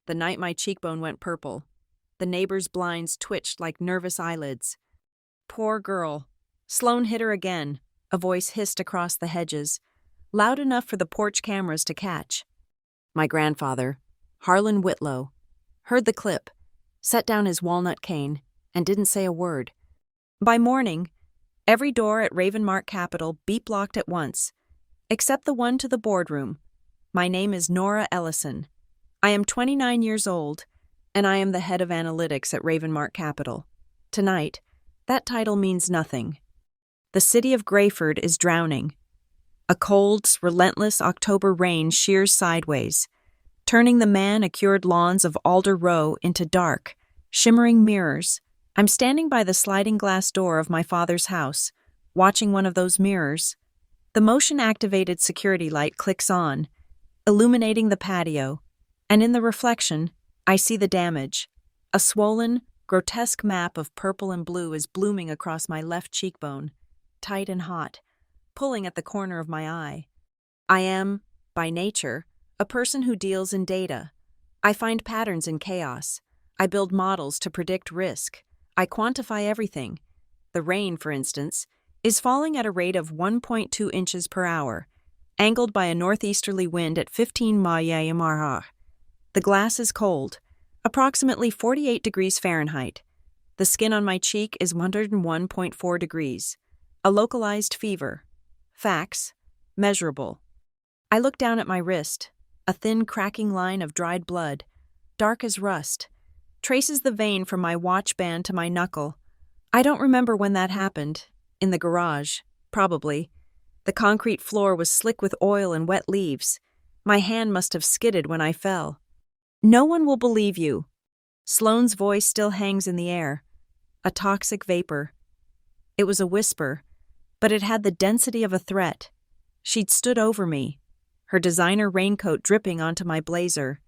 the night my cheekbone went purple. The neighbor's blinds twitched like nervous eyelids. Poor girl. Sloane hit her again, a voice hissed across the hedges, loud enough for the porch cameras to catch. My grandfather, Harlan Whitlow, heard the clip, set down his walnut cane, and didn't say a word. By morning, every door at Ravenmark Capital beep-locked at once, except the one to the boardroom. My name is Nora Ellison. I am 29 years old, and I am the head of analytics at Ravenmark Capital. Tonight, that title means nothing. The city of Grayford is drowning. A cold, relentless October rain shears sideways, turning the manicured lawns of Alder Row into dark, shimmering mirrors. I'm standing by the sliding glass door of my father's house, watching one of those mirrors. The motion-activated security light clicks on, illuminating the patio, and in the reflection, I see the damage. A swollen, grotesque map of purple and blue is blooming across my left cheekbone, tight and hot, pulling at the corner of my eye. I am, by nature, a person who deals in data. I find patterns in chaos. I build models to predict risk. I quantify everything. The rain, for instance, is falling at a rate of 1.2 inches per hour, angled by a northeasterly wind at 15 mph. The glass is cold, approximately 48 degrees Fahrenheit. The skin on my cheek is 101.4 degrees. A localized fever. Facts. Measurable. I look down at my wrist. A thin, cracking line of dried blood, dark as rust, traces the vein from my watch band to my knuckle. I don't remember when that happened. In the garage, probably. The concrete floor was slick with oil and wet leaves. My hand must have skidded when I fell. No one will believe you. Sloane's voice still hangs in the air. A toxic vapor. It was a whisper, but it had the density of a threat. She'd stood over me, her designer raincoat dripping onto my blazer,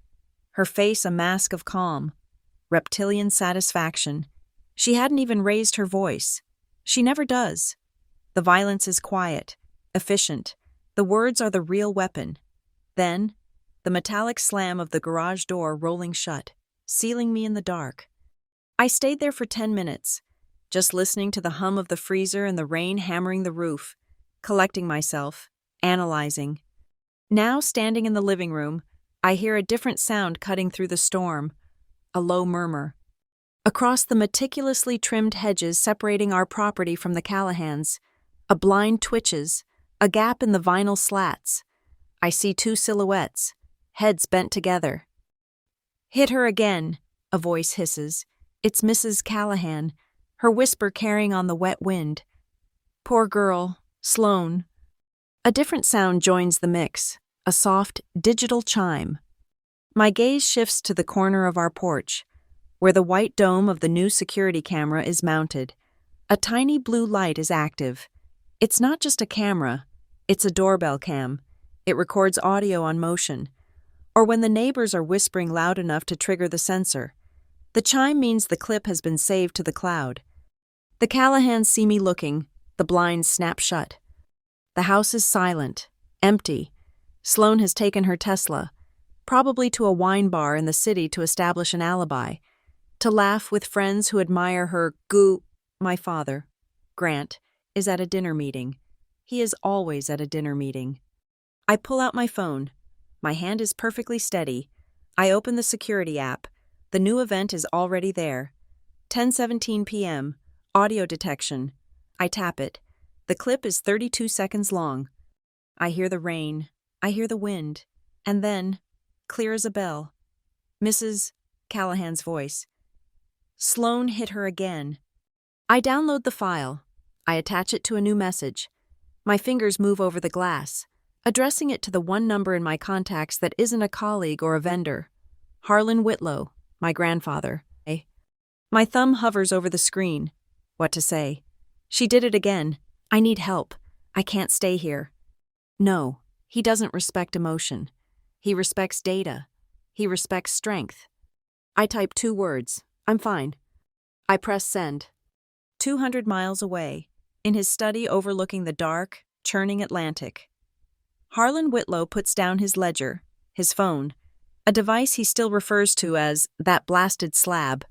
her face a mask of calm, reptilian satisfaction. She hadn't even raised her voice. She never does. The violence is quiet, efficient. The words are the real weapon. Then, the metallic slam of the garage door rolling shut, sealing me in the dark. I stayed there for 10 minutes, just listening to the hum of the freezer and the rain hammering the roof, collecting myself, analyzing. Now, standing in the living room, I hear a different sound cutting through the storm, a low murmur. Across the meticulously trimmed hedges separating our property from the Callahans, a blind twitches, a gap in the vinyl slats. I see two silhouettes, heads bent together. "Hit her again," a voice hisses. It's Mrs. Callahan, her whisper carrying on the wet wind. Poor girl, Sloane. A different sound joins the mix, a soft, digital chime. My gaze shifts to the corner of our porch, where the white dome of the new security camera is mounted. A tiny blue light is active. It's not just a camera, it's a doorbell cam. It records audio on motion, or when the neighbors are whispering loud enough to trigger the sensor. The chime means the clip has been saved to the cloud. The Callahans see me looking, the blinds snap shut. The house is silent, empty. Sloane has taken her Tesla, probably to a wine bar in the city to establish an alibi, to laugh with friends who admire her My father, Grant, is at a dinner meeting. He is always at a dinner meeting. I pull out my phone. My hand is perfectly steady. I open the security app. The new event is already there. 10:17 p.m., audio detection. I tap it. The clip is 32 seconds long. I hear the rain. I hear the wind. And then, clear as a bell, Mrs. Callahan's voice. Sloane hit her again. I download the file. I attach it to a new message. My fingers move over the glass, addressing it to the one number in my contacts that isn't a colleague or a vendor. Harlan Whitlow, my grandfather. My thumb hovers over the screen. What to say? She did it again. I need help. I can't stay here. No, he doesn't respect emotion. He respects data. He respects strength. I type 2 words. I'm fine. I press send. 200 miles away, in his study overlooking the dark, churning Atlantic. Harlan Whitlow puts down his ledger, his phone, A device he still refers to as that blasted slab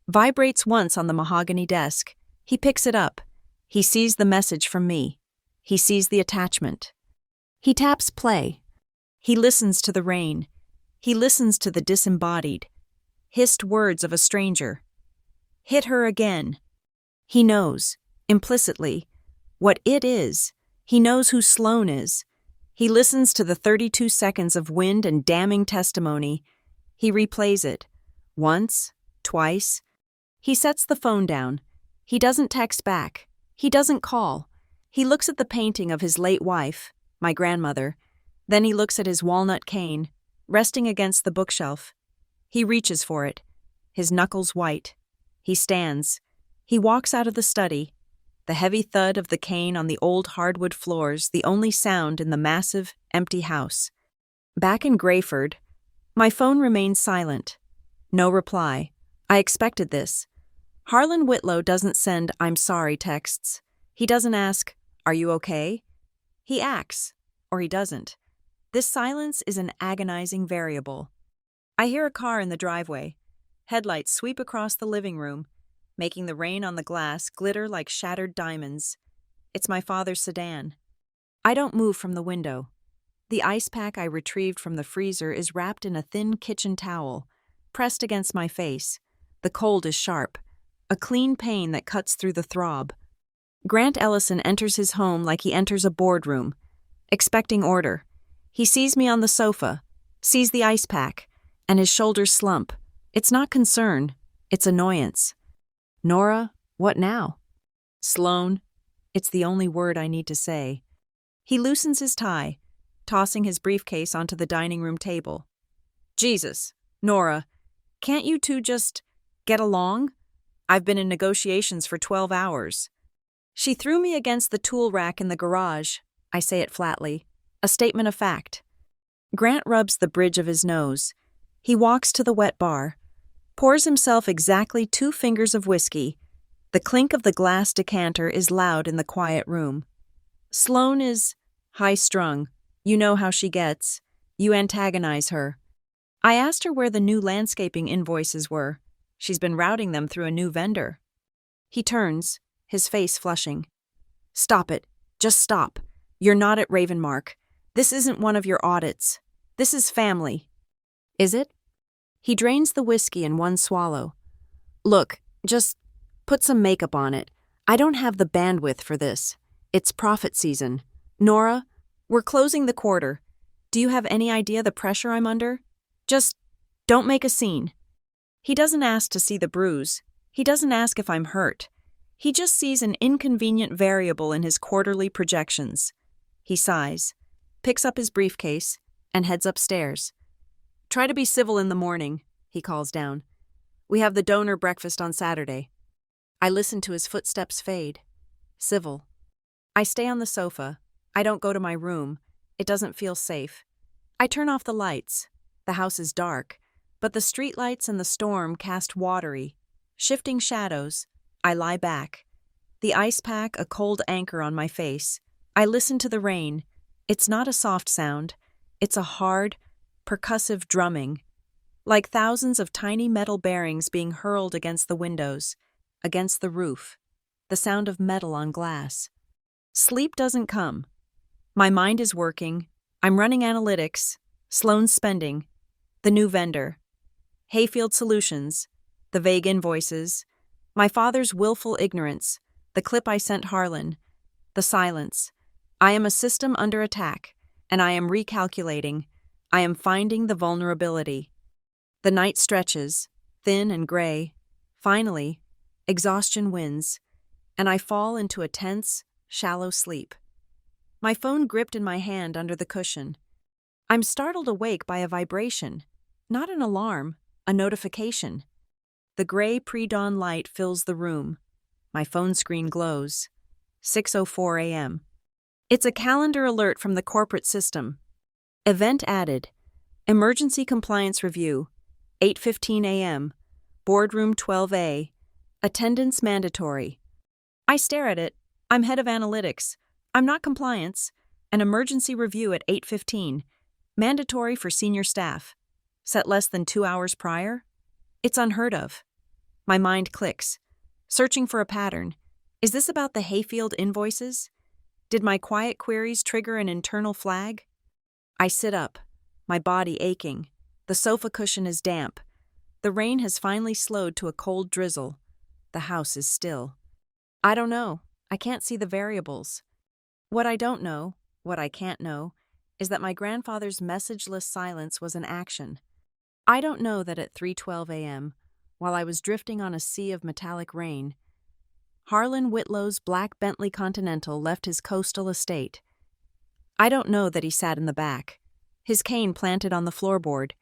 vibrates once on the mahogany desk. He picks it up. He sees the message from me. He sees the attachment. He taps play. He listens to the rain. He listens to the disembodied, hissed words of a stranger. Hit her again. He knows, implicitly, what it is. He knows who Sloane is. He listens to the 32 seconds of wind and damning testimony. He replays it. Once, twice. He sets the phone down. He doesn't text back. He doesn't call. He looks at the painting of his late wife, my grandmother. Then he looks at his walnut cane, resting against the bookshelf. He reaches for it, his knuckles white. He stands. He walks out of the study. The heavy thud of the cane on the old hardwood floors, the only sound in the massive, empty house. Back in Grayford, my phone remains silent. No reply. I expected this. Harlan Whitlow doesn't send "I'm sorry" texts. He doesn't ask, "Are you okay?" He acts, or he doesn't. This silence is an agonizing variable. I hear a car in the driveway. Headlights sweep across the living room, making the rain on the glass glitter like shattered diamonds. It's my father's sedan. I don't move from the window. The ice pack I retrieved from the freezer is wrapped in a thin kitchen towel, pressed against my face. The cold is sharp, a clean pain that cuts through the throb. Grant Ellison enters his home like he enters a boardroom, expecting order. He sees me on the sofa, sees the ice pack, and his shoulders slump. It's not concern, it's annoyance. Nora, what now? Sloane, it's the only word I need to say. He loosens his tie, tossing his briefcase onto the dining room table. Jesus, Nora, can't you two just get along? I've been in negotiations for 12 hours. She threw me against the tool rack in the garage. I say it flatly. A statement of fact. Grant rubs the bridge of his nose. He walks to the wet bar, pours himself exactly 2 fingers of whiskey. The clink of the glass decanter is loud in the quiet room. Sloane is high-strung. You know how she gets. You antagonize her. I asked her where the new landscaping invoices were. She's been routing them through a new vendor. He turns, his face flushing. Stop it. Just stop. You're not at Ravenmark. This isn't one of your audits. This is family. Is it? He drains the whiskey in one swallow. Look, just put some makeup on it. I don't have the bandwidth for this. It's profit season. Nora, we're closing the quarter. Do you have any idea the pressure I'm under? Just don't make a scene. He doesn't ask to see the bruise. He doesn't ask if I'm hurt. He just sees an inconvenient variable in his quarterly projections. He sighs, picks up his briefcase, and heads upstairs. Try to be civil in the morning, he calls down. We have the donor breakfast on Saturday. I listen to his footsteps fade. Civil. I stay on the sofa. I don't go to my room. It doesn't feel safe. I turn off the lights. The house is dark, but the streetlights and the storm cast watery, shifting shadows. I lie back. The ice pack a cold anchor on my face. I listen to the rain. It's not a soft sound. It's a hard, percussive drumming, like thousands of tiny metal bearings being hurled against the windows, against the roof, the sound of metal on glass. Sleep doesn't come. My mind is working. I'm running analytics, Sloane's spending, the new vendor, Hayfield Solutions, the vague invoices, my father's willful ignorance, the clip I sent Harlan, the silence. I am a system under attack, and I am recalculating. I am finding the vulnerability. The night stretches, thin and gray. Finally, exhaustion wins, and I fall into a tense, shallow sleep. My phone gripped in my hand under the cushion. I'm startled awake by a vibration, not an alarm, a notification. The gray pre-dawn light fills the room. My phone screen glows. 6:04 a.m. It's a calendar alert from the corporate system. Event added. Emergency compliance review. 8:15 a.m. Boardroom 12A. Attendance mandatory. I stare at it. I'm head of analytics. I'm not compliance. An emergency review at 8:15. Mandatory for senior staff. set less than 2 hours prior? It's unheard of. My mind clicks, searching for a pattern. Is this about the hayfield invoices? Did my quiet queries trigger an internal flag? I sit up, my body aching. The sofa cushion is damp. The rain has finally slowed to a cold drizzle. The house is still. I don't know. I can't see the variables. What I don't know, what I can't know, is that my grandfather's messageless silence was an action. I don't know that at 3:12 a.m., while I was drifting on a sea of metallic rain, Harlan Whitlow's black Bentley Continental left his coastal estate. I don't know that he sat in the back, his cane planted on the floorboard,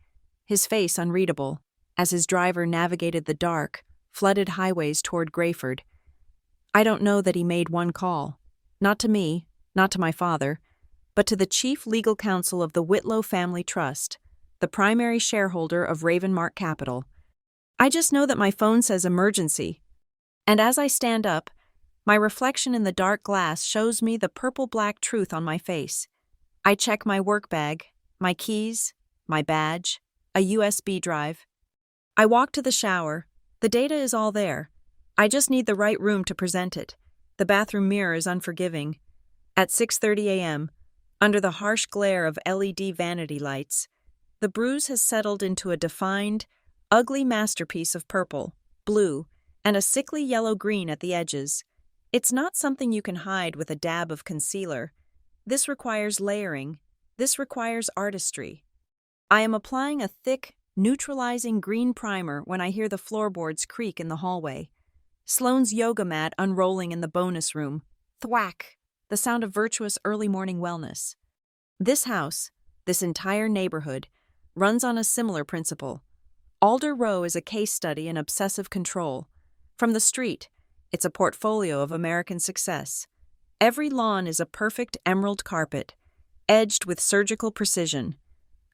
his face unreadable, as his driver navigated the dark, flooded highways toward Grayford. I don't know that he made one call, not to me, not to my father, but to the chief legal counsel of the Whitlow Family Trust, the primary shareholder of Ravenmark Capital. I just know that my phone says emergency, and as I stand up, my reflection in the dark glass shows me the purple-black truth on my face. I check my work bag, my keys, my badge, a USB drive. I walk to the shower. The data is all there. I just need the right room to present it. The bathroom mirror is unforgiving. At 6:30 a.m., under the harsh glare of LED vanity lights, the bruise has settled into a defined, ugly masterpiece of purple, blue, and a sickly yellow-green at the edges. It's not something you can hide with a dab of concealer. This requires layering. This requires artistry. I am applying a thick, neutralizing green primer when I hear the floorboards creak in the hallway. Sloane's yoga mat unrolling in the bonus room. Thwack! The sound of virtuous early morning wellness. This house, this entire neighborhood, runs on a similar principle. Alder Row is a case study in obsessive control. From the street, it's a portfolio of American success. Every lawn is a perfect emerald carpet, edged with surgical precision.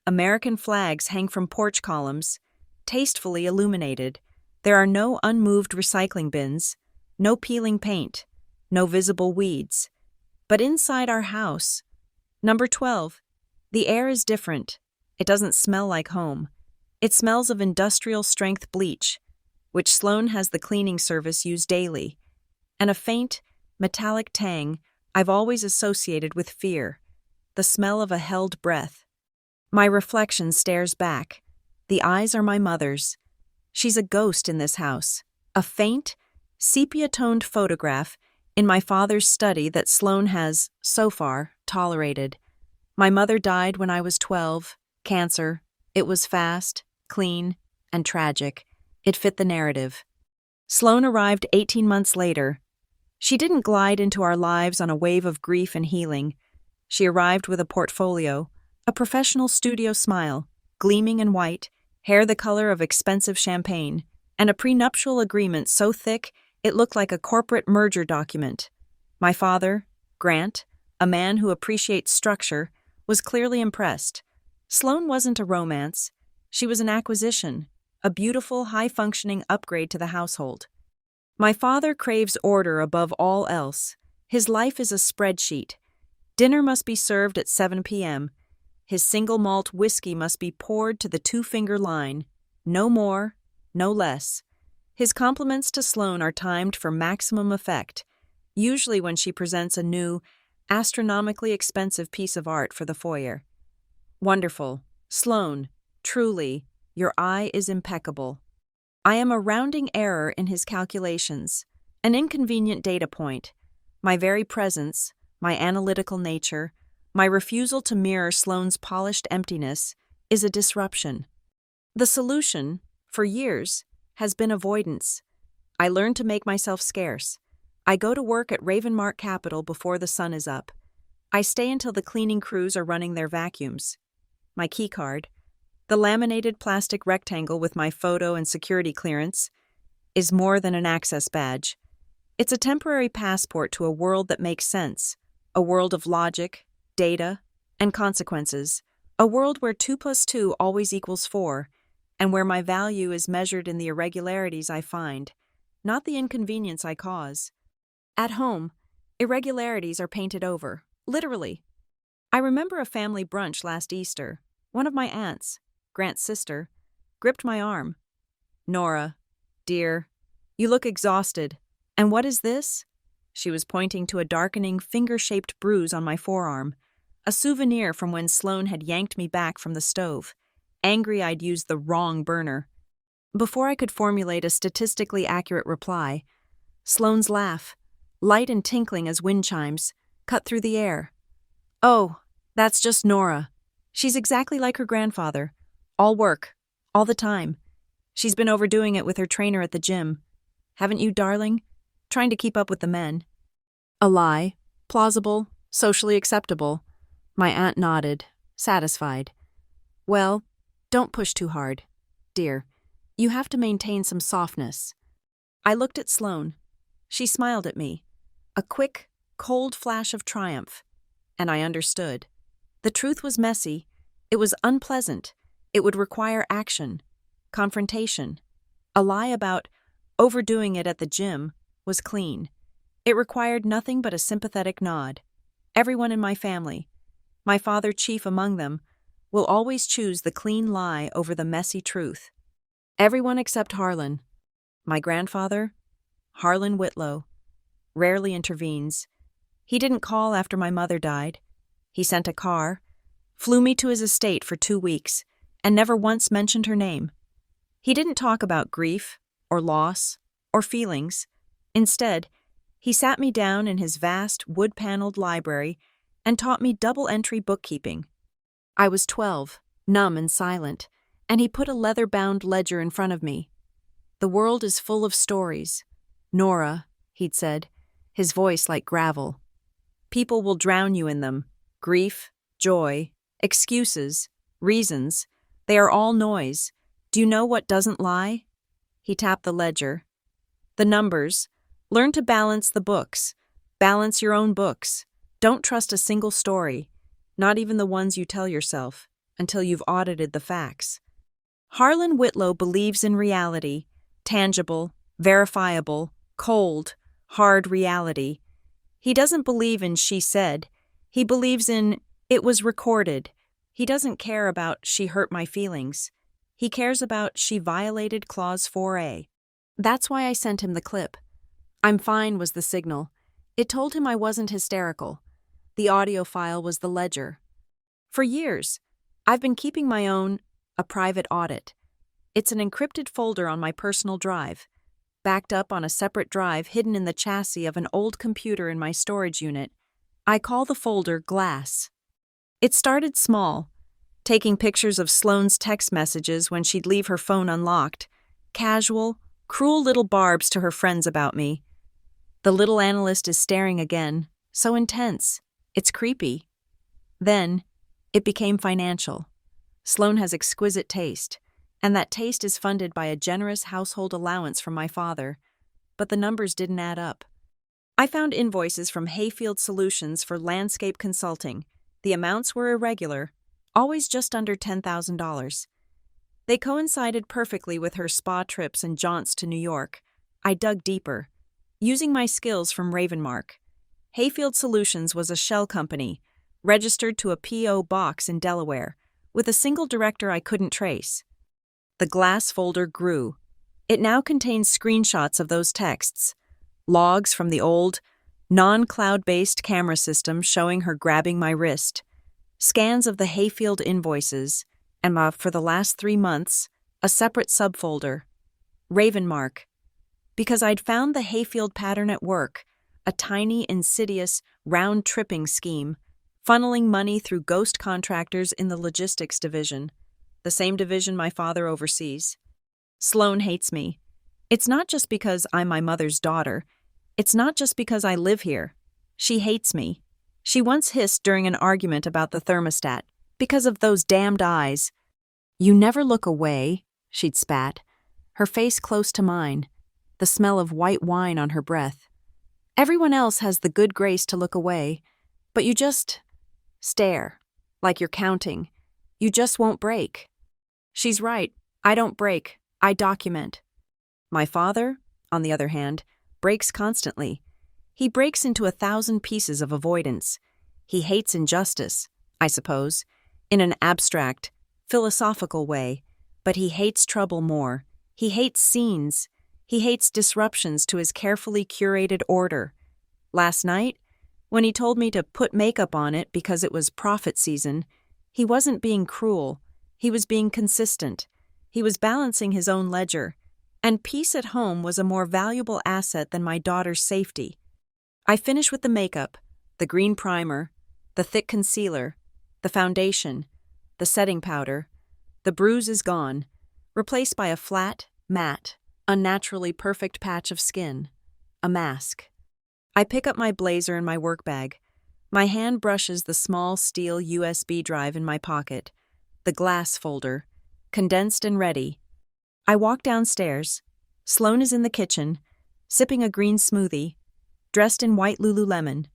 American flags hang from porch columns, tastefully illuminated. There are no unmoved recycling bins, no peeling paint, no visible weeds. But inside our house, number 12, the air is different. It doesn't smell like home. It smells of industrial-strength bleach, which Sloane has the cleaning service use daily, and a faint, metallic tang I've always associated with fear, the smell of a held breath. My reflection stares back. The eyes are my mother's. She's a ghost in this house, a faint, sepia-toned photograph in my father's study that Sloane has, so far, tolerated. My mother died when I was 12, cancer. It was fast, clean, and tragic. It fit the narrative. Sloane arrived 18 months later. She didn't glide into our lives on a wave of grief and healing. She arrived with a portfolio, a professional studio smile, gleaming and white, hair the color of expensive champagne, and a prenuptial agreement so thick it looked like a corporate merger document. My father, Grant, a man who appreciates structure, was clearly impressed. Sloane wasn't a romance. She was an acquisition, a beautiful, high-functioning upgrade to the household. My father craves order above all else. His life is a spreadsheet. Dinner must be served at 7 p.m. His single malt whiskey must be poured to the two-finger line. No more, no less. His compliments to Sloane are timed for maximum effect, usually when she presents a new, astronomically expensive piece of art for the foyer. Wonderful. Sloane, truly, your eye is impeccable. I am a rounding error in his calculations, an inconvenient data point. My very presence, my analytical nature, my refusal to mirror Sloane's polished emptiness, is a disruption. The solution, for years, has been avoidance. I learned to make myself scarce. I go to work at Ravenmark Capital before the sun is up. I stay until the cleaning crews are running their vacuums. My keycard, the laminated plastic rectangle with my photo and security clearance, is more than an access badge. It's a temporary passport to a world that makes sense, a world of logic, data, and consequences, a world where 2 + 2 always equals 4, and where my value is measured in the irregularities I find, not the inconvenience I cause. At home, irregularities are painted over, literally. I remember a family brunch last Easter. One of my aunts, Grant's sister, gripped my arm. "Nora, dear, you look exhausted. And what is this?" She was pointing to a darkening, finger-shaped bruise on my forearm, a souvenir from when Sloane had yanked me back from the stove, angry I'd used the wrong burner. Before I could formulate a statistically accurate reply, Sloane's laugh, light and tinkling as wind chimes, cut through the air. "Oh, that's just Nora. She's exactly like her grandfather. All work, all the time. She's been overdoing it with her trainer at the gym. Haven't you, darling? Trying to keep up with the men." A lie, plausible, socially acceptable. My aunt nodded, satisfied. "Well, don't push too hard, dear. You have to maintain some softness." I looked at Sloane. She smiled at me, a quick, cold flash of triumph, and I understood. The truth was messy. It was unpleasant. It would require action, confrontation. A lie about overdoing it at the gym was clean. It required nothing but a sympathetic nod. Everyone in my family, my father chief among them, will always choose the clean lie over the messy truth. Everyone except Harlan. My grandfather, Harlan Whitlow, rarely intervenes. He didn't call after my mother died. He sent a car, flew me to his estate for 2 weeks, and never once mentioned her name. He didn't talk about grief, or loss, or feelings. Instead, he sat me down in his vast, wood-paneled library and taught me double-entry bookkeeping. I was 12, numb and silent, and he put a leather-bound ledger in front of me. "The world is full of stories. Nora," he'd said, his voice like gravel. "People will drown you in them. Grief, joy, excuses, reasons. They are all noise. Do you know what doesn't lie?" He tapped the ledger. "The numbers. Learn to balance the books. Balance your own books. Don't trust a single story, not even the ones you tell yourself, until you've audited the facts." Harlan Whitlow believes in reality, tangible, verifiable, cold, hard reality. He doesn't believe in "she said." He believes in "it was recorded." He doesn't care about "she hurt my feelings." He cares about "she violated Clause 4A. That's why I sent him the clip. "I'm fine" was the signal. It told him I wasn't hysterical. The audio file was the ledger. For years, I've been keeping my own, a private audit. It's an encrypted folder on my personal drive, backed up on a separate drive hidden in the chassis of an old computer in my storage unit. I call the folder Glass. It started small, taking pictures of Sloane's text messages when she'd leave her phone unlocked, casual, cruel little barbs to her friends about me. The little analyst is staring again, so intense. It's creepy. Then, it became financial. Sloane has exquisite taste, and that taste is funded by a generous household allowance from my father, but the numbers didn't add up. I found invoices from Hayfield Solutions for landscape consulting. The amounts were irregular, always just under $10,000. They coincided perfectly with her spa trips and jaunts to New York. I dug deeper, using my skills from Ravenmark. Hayfield Solutions was a shell company, registered to a P.O. box in Delaware, with a single director I couldn't trace. The Glass folder grew. It now contains screenshots of those texts, logs from the old, non-cloud-based camera system showing her grabbing my wrist, scans of the Hayfield invoices, and for the last 3 months, a separate subfolder, Ravenmark, because I'd found the Hayfield pattern at work, a tiny, insidious, round-tripping scheme, funneling money through ghost contractors in the logistics division, the same division my father oversees. Sloane hates me. It's not just because I'm my mother's daughter. It's not just because I live here. She hates me. She once hissed during an argument about the thermostat, because of those damned eyes. "You never look away," she'd spat, her face close to mine, the smell of white wine on her breath. "Everyone else has the good grace to look away, but you just stare, like you're counting. You just won't break." She's right. I don't break. I document. My father, on the other hand, breaks constantly. He breaks into 1,000 pieces of avoidance. He hates injustice, I suppose, in an abstract, philosophical way, but he hates trouble more. He hates scenes. He hates disruptions to his carefully curated order. Last night, when he told me to put makeup on it because it was profit season, he wasn't being cruel. He was being consistent. He was balancing his own ledger, and peace at home was a more valuable asset than my daughter's safety. I finish with the makeup, the green primer, the thick concealer, the foundation, the setting powder. The bruise is gone, replaced by a flat, matte, unnaturally perfect patch of skin, a mask. I pick up my blazer and my work bag. My hand brushes the small steel USB drive in my pocket, the glass folder, condensed and ready. I walk downstairs. Sloane is in the kitchen, sipping a green smoothie, dressed in white Lululemon.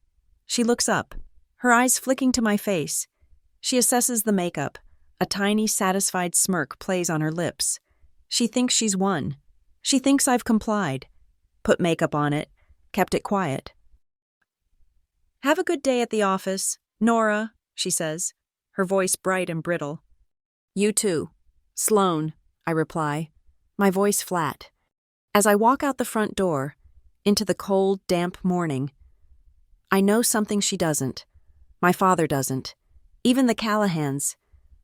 She looks up, her eyes flicking to my face. She assesses the makeup. A tiny, satisfied smirk plays on her lips. She thinks she's won. She thinks I've complied. Put makeup on it. Kept it quiet. "Have a good day at the office, Nora," she says, her voice bright and brittle. "You too, Sloane," I reply, my voice flat. As I walk out the front door, into the cold, damp morning, I know something she doesn't. My father doesn't. Even the Callahans,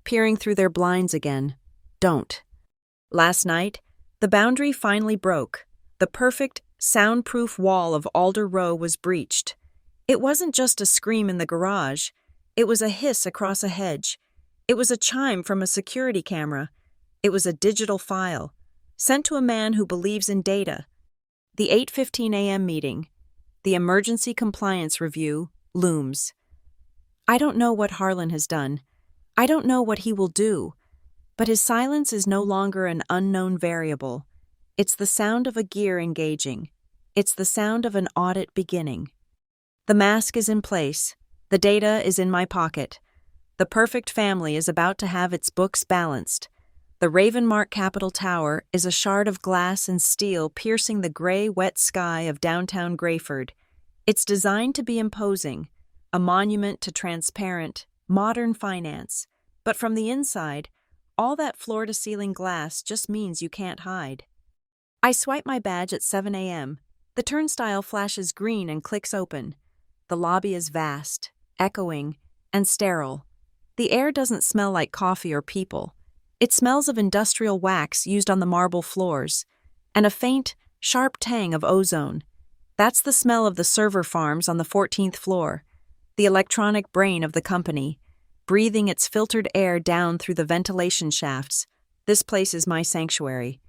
peering through their blinds again, don't. Last night, the boundary finally broke. The perfect, soundproof wall of Alder Row was breached. It wasn't just a scream in the garage. It was a hiss across a hedge. It was a chime from a security camera. It was a digital file, sent to a man who believes in data. The 8:15 a.m. meeting, the emergency compliance review, looms. I don't know what Harlan has done. I don't know what he will do. But his silence is no longer an unknown variable. It's the sound of a gear engaging. It's the sound of an audit beginning. The mask is in place. The data is in my pocket. The perfect family is about to have its books balanced. The Ravenmark Capitol Tower is a shard of glass and steel piercing the gray, wet sky of downtown Grayford. It's designed to be imposing, a monument to transparent, modern finance. But from the inside, all that floor-to-ceiling glass just means you can't hide. I swipe my badge at 7 a.m. The turnstile flashes green and clicks open. The lobby is vast, echoing, and sterile. The air doesn't smell like coffee or people. It smells of industrial wax used on the marble floors, and a faint, sharp tang of ozone. That's the smell of the server farms on the 14th floor, the electronic brain of the company, breathing its filtered air down through the ventilation shafts. This place is my sanctuary.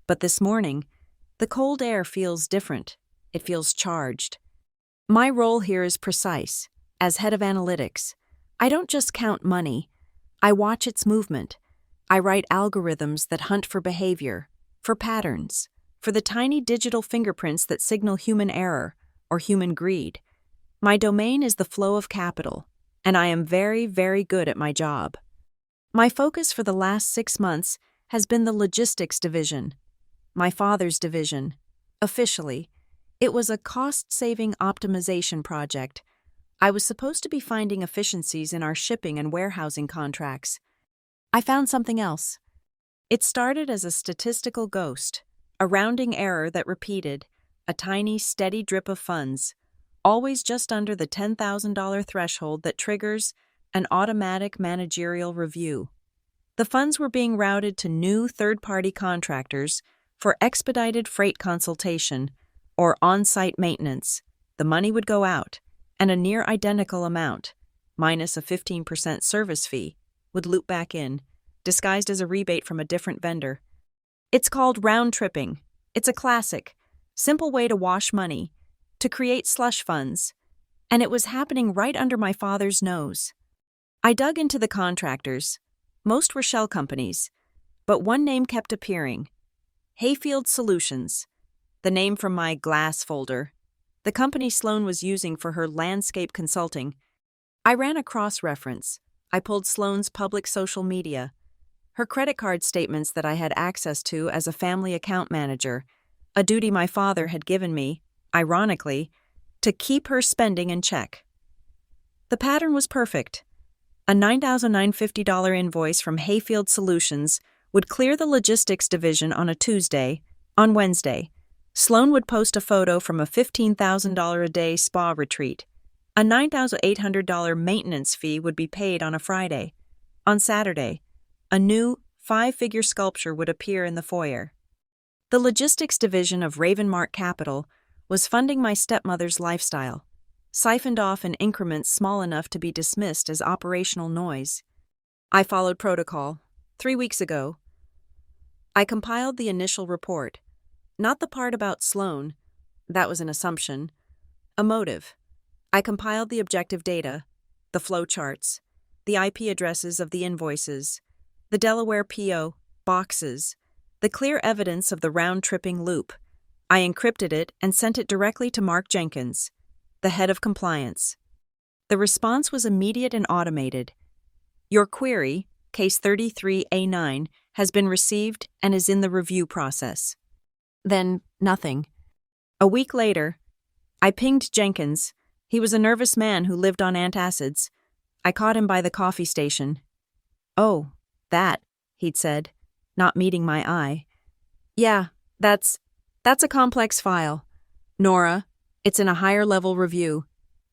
But this morning, the cold air feels different. It feels charged. My role here is precise. As head of analytics, I don't just count money. I watch its movement. I write algorithms that hunt for behavior, for patterns, for the tiny digital fingerprints that signal human error or human greed. My domain is the flow of capital, and I am very, very good at my job. My focus for the last 6 months has been the logistics division, my father's division. Officially, it was a cost-saving optimization project. I was supposed to be finding efficiencies in our shipping and warehousing contracts. I found something else. It started as a statistical ghost, a rounding error that repeated, a tiny, steady drip of funds, always just under the $10,000 threshold that triggers an automatic managerial review. The funds were being routed to new third-party contractors for expedited freight consultation or on-site maintenance. The money would go out, and a near-identical amount, minus a 15% service fee, would loop back in, disguised as a rebate from a different vendor. It's called round-tripping. It's a classic, simple way to wash money, to create slush funds, and it was happening right under my father's nose. I dug into the contractors. Most were shell companies, but one name kept appearing. Hayfield Solutions, the name from my glass folder, the company Sloane was using for her landscape consulting. I ran a cross-reference. I pulled Sloane's public social media, her credit card statements that I had access to as a family account manager, a duty my father had given me, ironically, to keep her spending in check. The pattern was perfect. A $9,950 invoice from Hayfield Solutions would clear the logistics division on a Tuesday. On Wednesday, Sloan would post a photo from a $15,000 a day spa retreat. A $9,800 maintenance fee would be paid on a Friday. On Saturday, a new, 5-figure sculpture would appear in the foyer. The logistics division of Ravenmark Capital was funding my stepmother's lifestyle, siphoned off in increments small enough to be dismissed as operational noise. I followed protocol. 3 weeks ago, I compiled the initial report, not the part about Sloan, that was an assumption, a motive. I compiled the objective data, the flow charts, the IP addresses of the invoices, the Delaware PO, boxes, the clear evidence of the round-tripping loop. I encrypted it and sent it directly to Mark Jenkins, the head of compliance. The response was immediate and automated. Your query, case 33A9, has been received and is in the review process. Then, nothing. A week later, I pinged Jenkins. He was a nervous man who lived on antacids. I caught him by the coffee station. "Oh, that," he'd said, not meeting my eye. "Yeah, that's a complex file. Nora, it's in a higher-level review.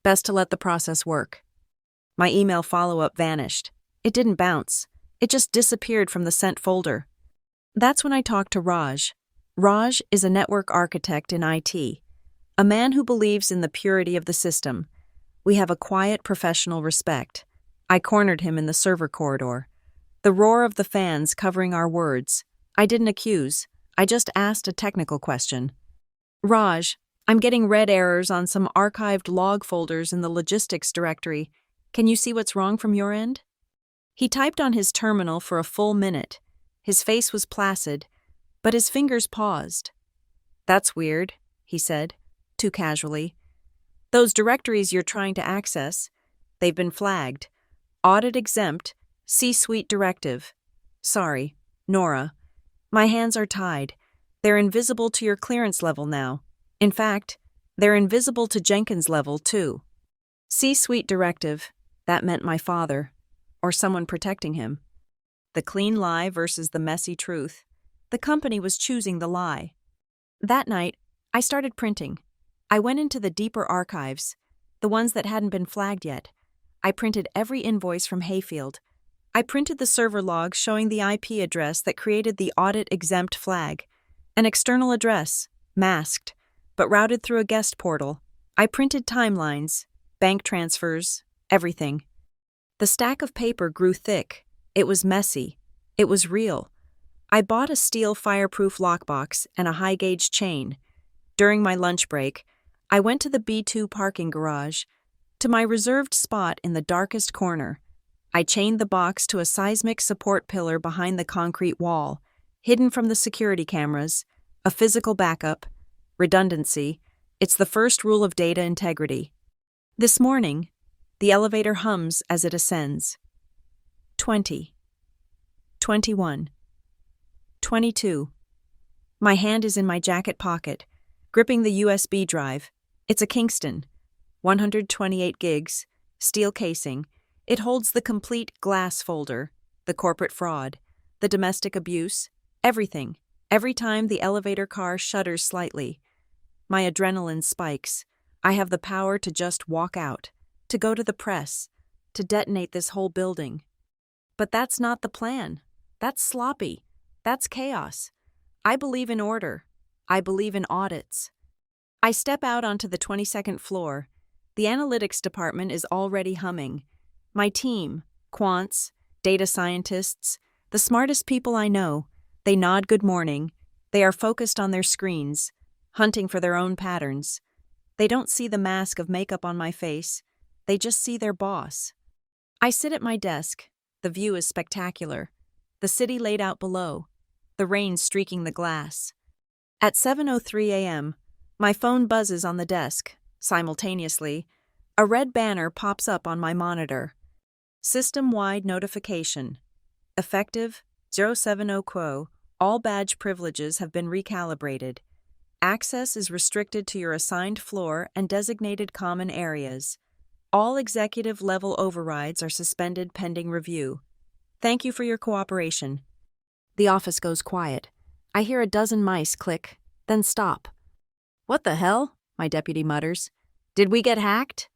Best to let the process work." My email follow-up vanished. It didn't bounce. It just disappeared from the sent folder. That's when I talked to Raj. Raj is a network architect in IT, a man who believes in the purity of the system. We have a quiet professional respect. I cornered him in the server corridor. The roar of the fans covering our words. I didn't accuse. I just asked a technical question. "Raj, I'm getting red errors on some archived log folders in the logistics directory. Can you see what's wrong from your end?" He typed on his terminal for a full minute. His face was placid, but his fingers paused. "That's weird," he said, too casually. "Those directories you're trying to access, they've been flagged. Audit exempt, C-suite directive. Sorry, Nora. My hands are tied. They're invisible to your clearance level now. In fact, they're invisible to Jenkins' level, too." C-suite directive, that meant my father, or someone protecting him. The clean lie versus the messy truth. The company was choosing the lie. That night, I started printing. I went into the deeper archives, the ones that hadn't been flagged yet. I printed every invoice from Hayfield. I printed the server logs showing the IP address that created the audit-exempt flag, an external address, masked, but routed through a guest portal. I printed timelines, bank transfers, everything. The stack of paper grew thick. It was messy. It was real. I bought a steel fireproof lockbox and a high-gauge chain. During my lunch break, I went to the B2 parking garage, to my reserved spot in the darkest corner. I chained the box to a seismic support pillar behind the concrete wall, hidden from the security cameras, a physical backup, redundancy. It's the first rule of data integrity. This morning, the elevator hums as it ascends. 20. 21. 22. My hand is in my jacket pocket, gripping the USB drive. It's a Kingston, 128 gigs, steel casing. It holds the complete glass folder, the corporate fraud, the domestic abuse, everything. Every time the elevator car shudders slightly, my adrenaline spikes. I have the power to just walk out, to go to the press, to detonate this whole building. But that's not the plan. That's sloppy. That's chaos. I believe in order. I believe in audits. I step out onto the 22nd floor. The analytics department is already humming. My team, quants, data scientists, the smartest people I know, they nod good morning. They are focused on their screens, hunting for their own patterns. They don't see the mask of makeup on my face. They just see their boss. I sit at my desk. The view is spectacular. The city laid out below, the rain streaking the glass. At 7:03 a.m., my phone buzzes on the desk. Simultaneously, a red banner pops up on my monitor. System-wide notification. Effective 070 Quo. All badge privileges have been recalibrated. Access is restricted to your assigned floor and designated common areas. All executive-level overrides are suspended pending review. Thank you for your cooperation. The office goes quiet. I hear a dozen mice click, then stop. What the hell? My deputy mutters. Did we get hacked?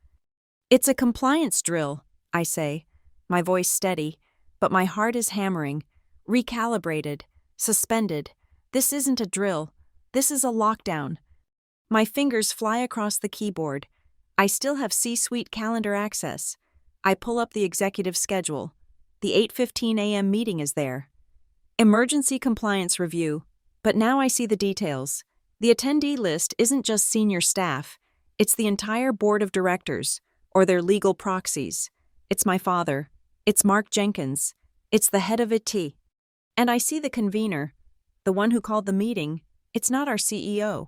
It's a compliance drill, I say, my voice steady, but my heart is hammering. Recalibrated, suspended. This isn't a drill. This is a lockdown. My fingers fly across the keyboard. I still have C-suite calendar access. I pull up the executive schedule. The 8:15 a.m. meeting is there. Emergency compliance review. But now I see the details. The attendee list isn't just senior staff. It's the entire board of directors, or their legal proxies. It's my father. It's Mark Jenkins. It's the head of IT. And I see the convener, the one who called the meeting. It's not our CEO.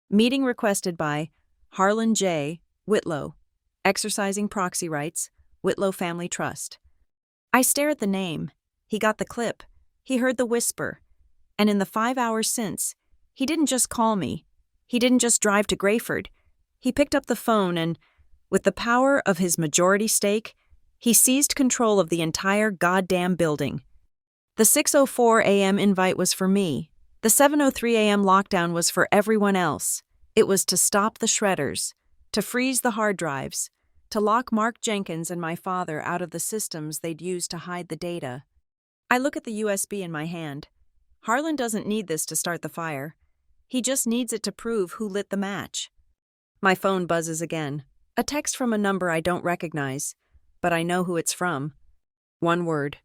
Meeting requested by Harlan J. Whitlow, exercising proxy rights, Whitlow Family Trust. I stare at the name. He got the clip. He heard the whisper. And in the 5 hours since, he didn't just call me. He didn't just drive to Grayford. He picked up the phone and, with the power of his majority stake, he seized control of the entire goddamn building. The 6:04 a.m. invite was for me. The 7:03 a.m. lockdown was for everyone else. It was to stop the shredders, to freeze the hard drives, to lock Mark Jenkins and my father out of the systems they'd use to hide the data. I look at the USB in my hand. Harlan doesn't need this to start the fire. He just needs it to prove who lit the match. My phone buzzes again. A text from a number I don't recognize, but I know who it's from. One word.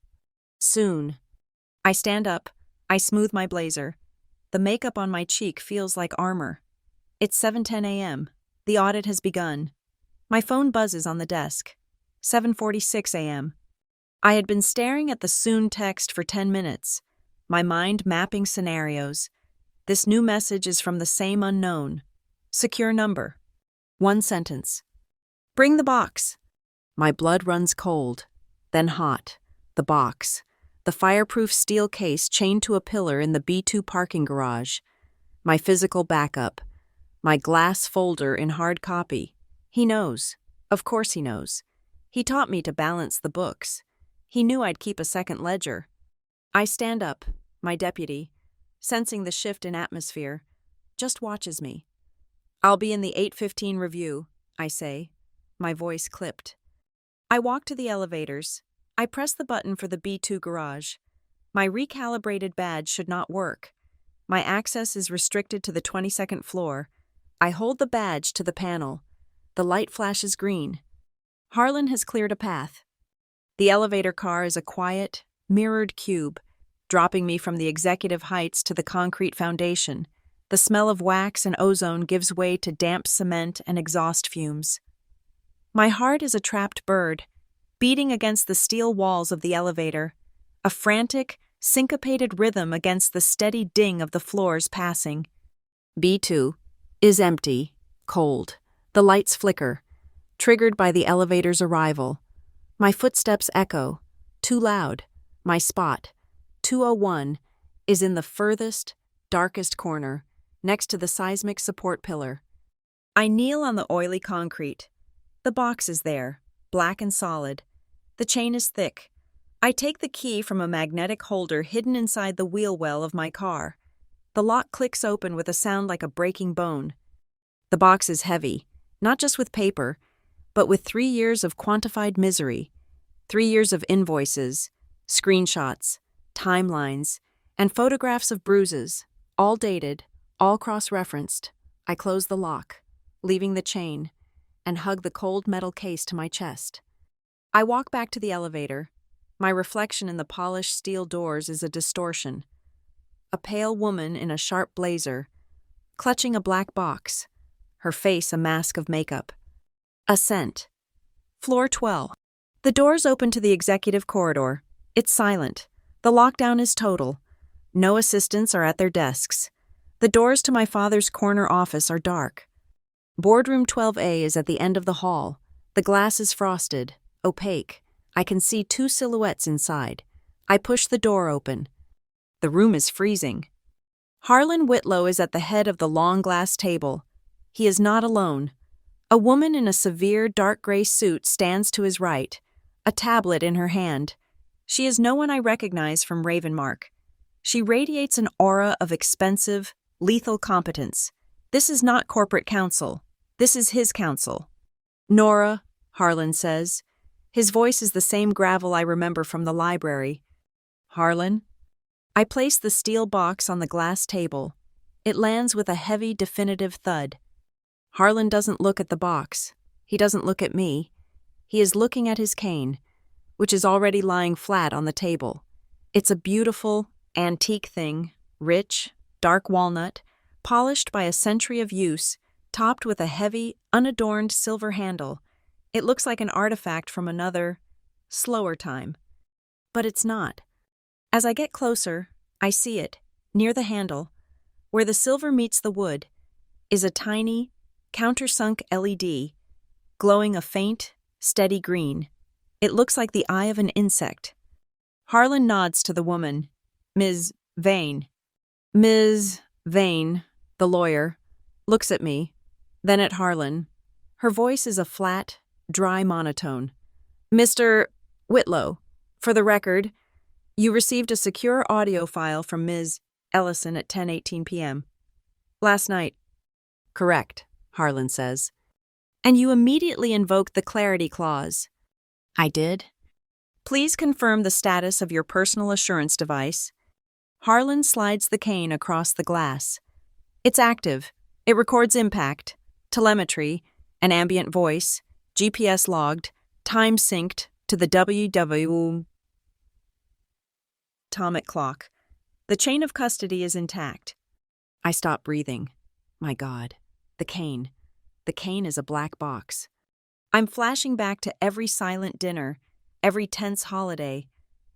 Soon. I stand up. I smooth my blazer. The makeup on my cheek feels like armor. It's 7:10 a.m. The audit has begun. My phone buzzes on the desk. 7:46 a.m. I had been staring at the soon text for 10 minutes, my mind mapping scenarios. This new message is from the same unknown. Secure number. One sentence. Bring the box. My blood runs cold, then hot. The box. The fireproof steel case chained to a pillar in the B2 parking garage. My physical backup. My glass folder in hard copy. He knows. Of course he knows. He taught me to balance the books. He knew I'd keep a second ledger. I stand up. My deputy, sensing the shift in atmosphere, just watches me. I'll be in the 8:15 review, I say, my voice clipped. I walk to the elevators. I press the button for the B2 garage. My recalibrated badge should not work. My access is restricted to the 22nd floor. I hold the badge to the panel. The light flashes green. Harlan has cleared a path. The elevator car is a quiet, mirrored cube, dropping me from the executive heights to the concrete foundation. The smell of wax and ozone gives way to damp cement and exhaust fumes. My heart is a trapped bird, beating against the steel walls of the elevator, a frantic, syncopated rhythm against the steady ding of the floors passing. B2 is empty, cold. The lights flicker, triggered by the elevator's arrival. My footsteps echo, too loud. My spot, 201, is in the furthest, darkest corner, next to the seismic support pillar. I kneel on the oily concrete. The box is there, black and solid. The chain is thick. I take the key from a magnetic holder hidden inside the wheel well of my car. The lock clicks open with a sound like a breaking bone. The box is heavy, not just with paper, but with 3 years of quantified misery, 3 years of invoices, screenshots, timelines, and photographs of bruises, all dated, all cross-referenced. I close the lock, leaving the chain, and hug the cold metal case to my chest. I walk back to the elevator. My reflection in the polished steel doors is a distortion. A pale woman in a sharp blazer, clutching a black box, her face a mask of makeup. Ascent. Floor 12. The doors open to the executive corridor. It's silent. The lockdown is total. No assistants are at their desks. The doors to my father's corner office are dark. Boardroom 12A is at the end of the hall. The glass is frosted, opaque. I can see 2 silhouettes inside. I push the door open. The room is freezing. Harlan Whitlow is at the head of the long glass table. He is not alone. A woman in a severe dark gray suit stands to his right, a tablet in her hand. She is no one I recognize from Ravenmark. She radiates an aura of expensive, lethal competence. This is not corporate counsel. This is his counsel. Nora, Harlan says. His voice is the same gravel I remember from the library. Harlan? I place the steel box on the glass table. It lands with a heavy, definitive thud. Harlan doesn't look at the box. He doesn't look at me. He is looking at his cane, which is already lying flat on the table. It's a beautiful, antique thing, rich, dark walnut, polished by a century of use, topped with a heavy, unadorned silver handle. It looks like an artifact from another, slower time. But it's not. As I get closer, I see it, near the handle, where the silver meets the wood, is a tiny, countersunk LED, glowing a faint, steady green. It looks like the eye of an insect. Harlan nods to the woman, Ms. Vane. Ms. Vane, the lawyer, looks at me, then at Harlan. Her voice is a flat, dry monotone. Mr. Whitlow, for the record, you received a secure audio file from Ms. Ellison at 10:18 p.m. last night. Correct, Harlan says. And you immediately invoked the clarity clause. I did. Please confirm the status of your personal assurance device. Harlan slides the cane across the glass. It's active. It records impact, telemetry, an ambient voice, GPS logged, time synced to the WW atomic clock. The chain of custody is intact. I stop breathing. My God, the cane. The cane is a black box. I'm flashing back to every silent dinner, every tense holiday.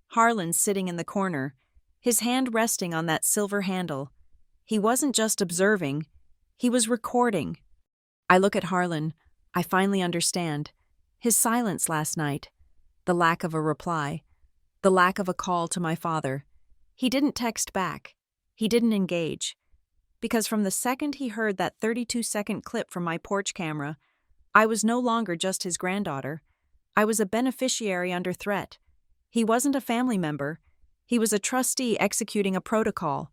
Harlan sitting in the corner, his hand resting on that silver handle. He wasn't just observing, he was recording. I look at Harlan. I finally understand. His silence last night, the lack of a reply, the lack of a call to my father. He didn't text back. He didn't engage. Because from the second he heard that 32-second clip from my porch camera, I was no longer just his granddaughter. I was a beneficiary under threat. He wasn't a family member. He was a trustee executing a protocol.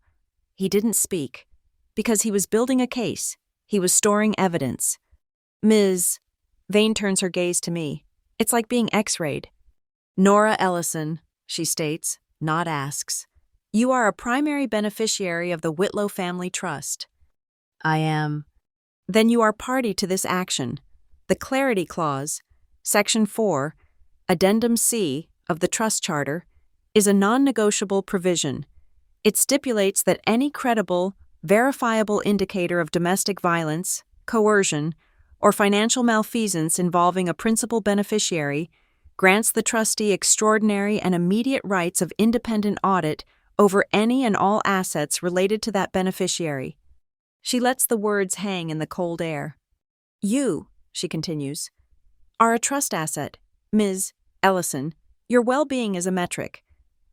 He didn't speak. Because he was building a case. He was storing evidence. Ms. Vane turns her gaze to me. It's like being X-rayed. Nora Ellison, she states, not asks. You are a primary beneficiary of the Whitlow Family Trust. I am. Then you are party to this action. The Clarity Clause, Section 4, Addendum C of the Trust Charter, is a non-negotiable provision. It stipulates that any credible, verifiable indicator of domestic violence, coercion, or financial malfeasance involving a principal beneficiary grants the trustee extraordinary and immediate rights of independent audit over any and all assets related to that beneficiary. She lets the words hang in the cold air. You, she continues, are a trust asset, Ms. Ellison. Your well-being is a metric.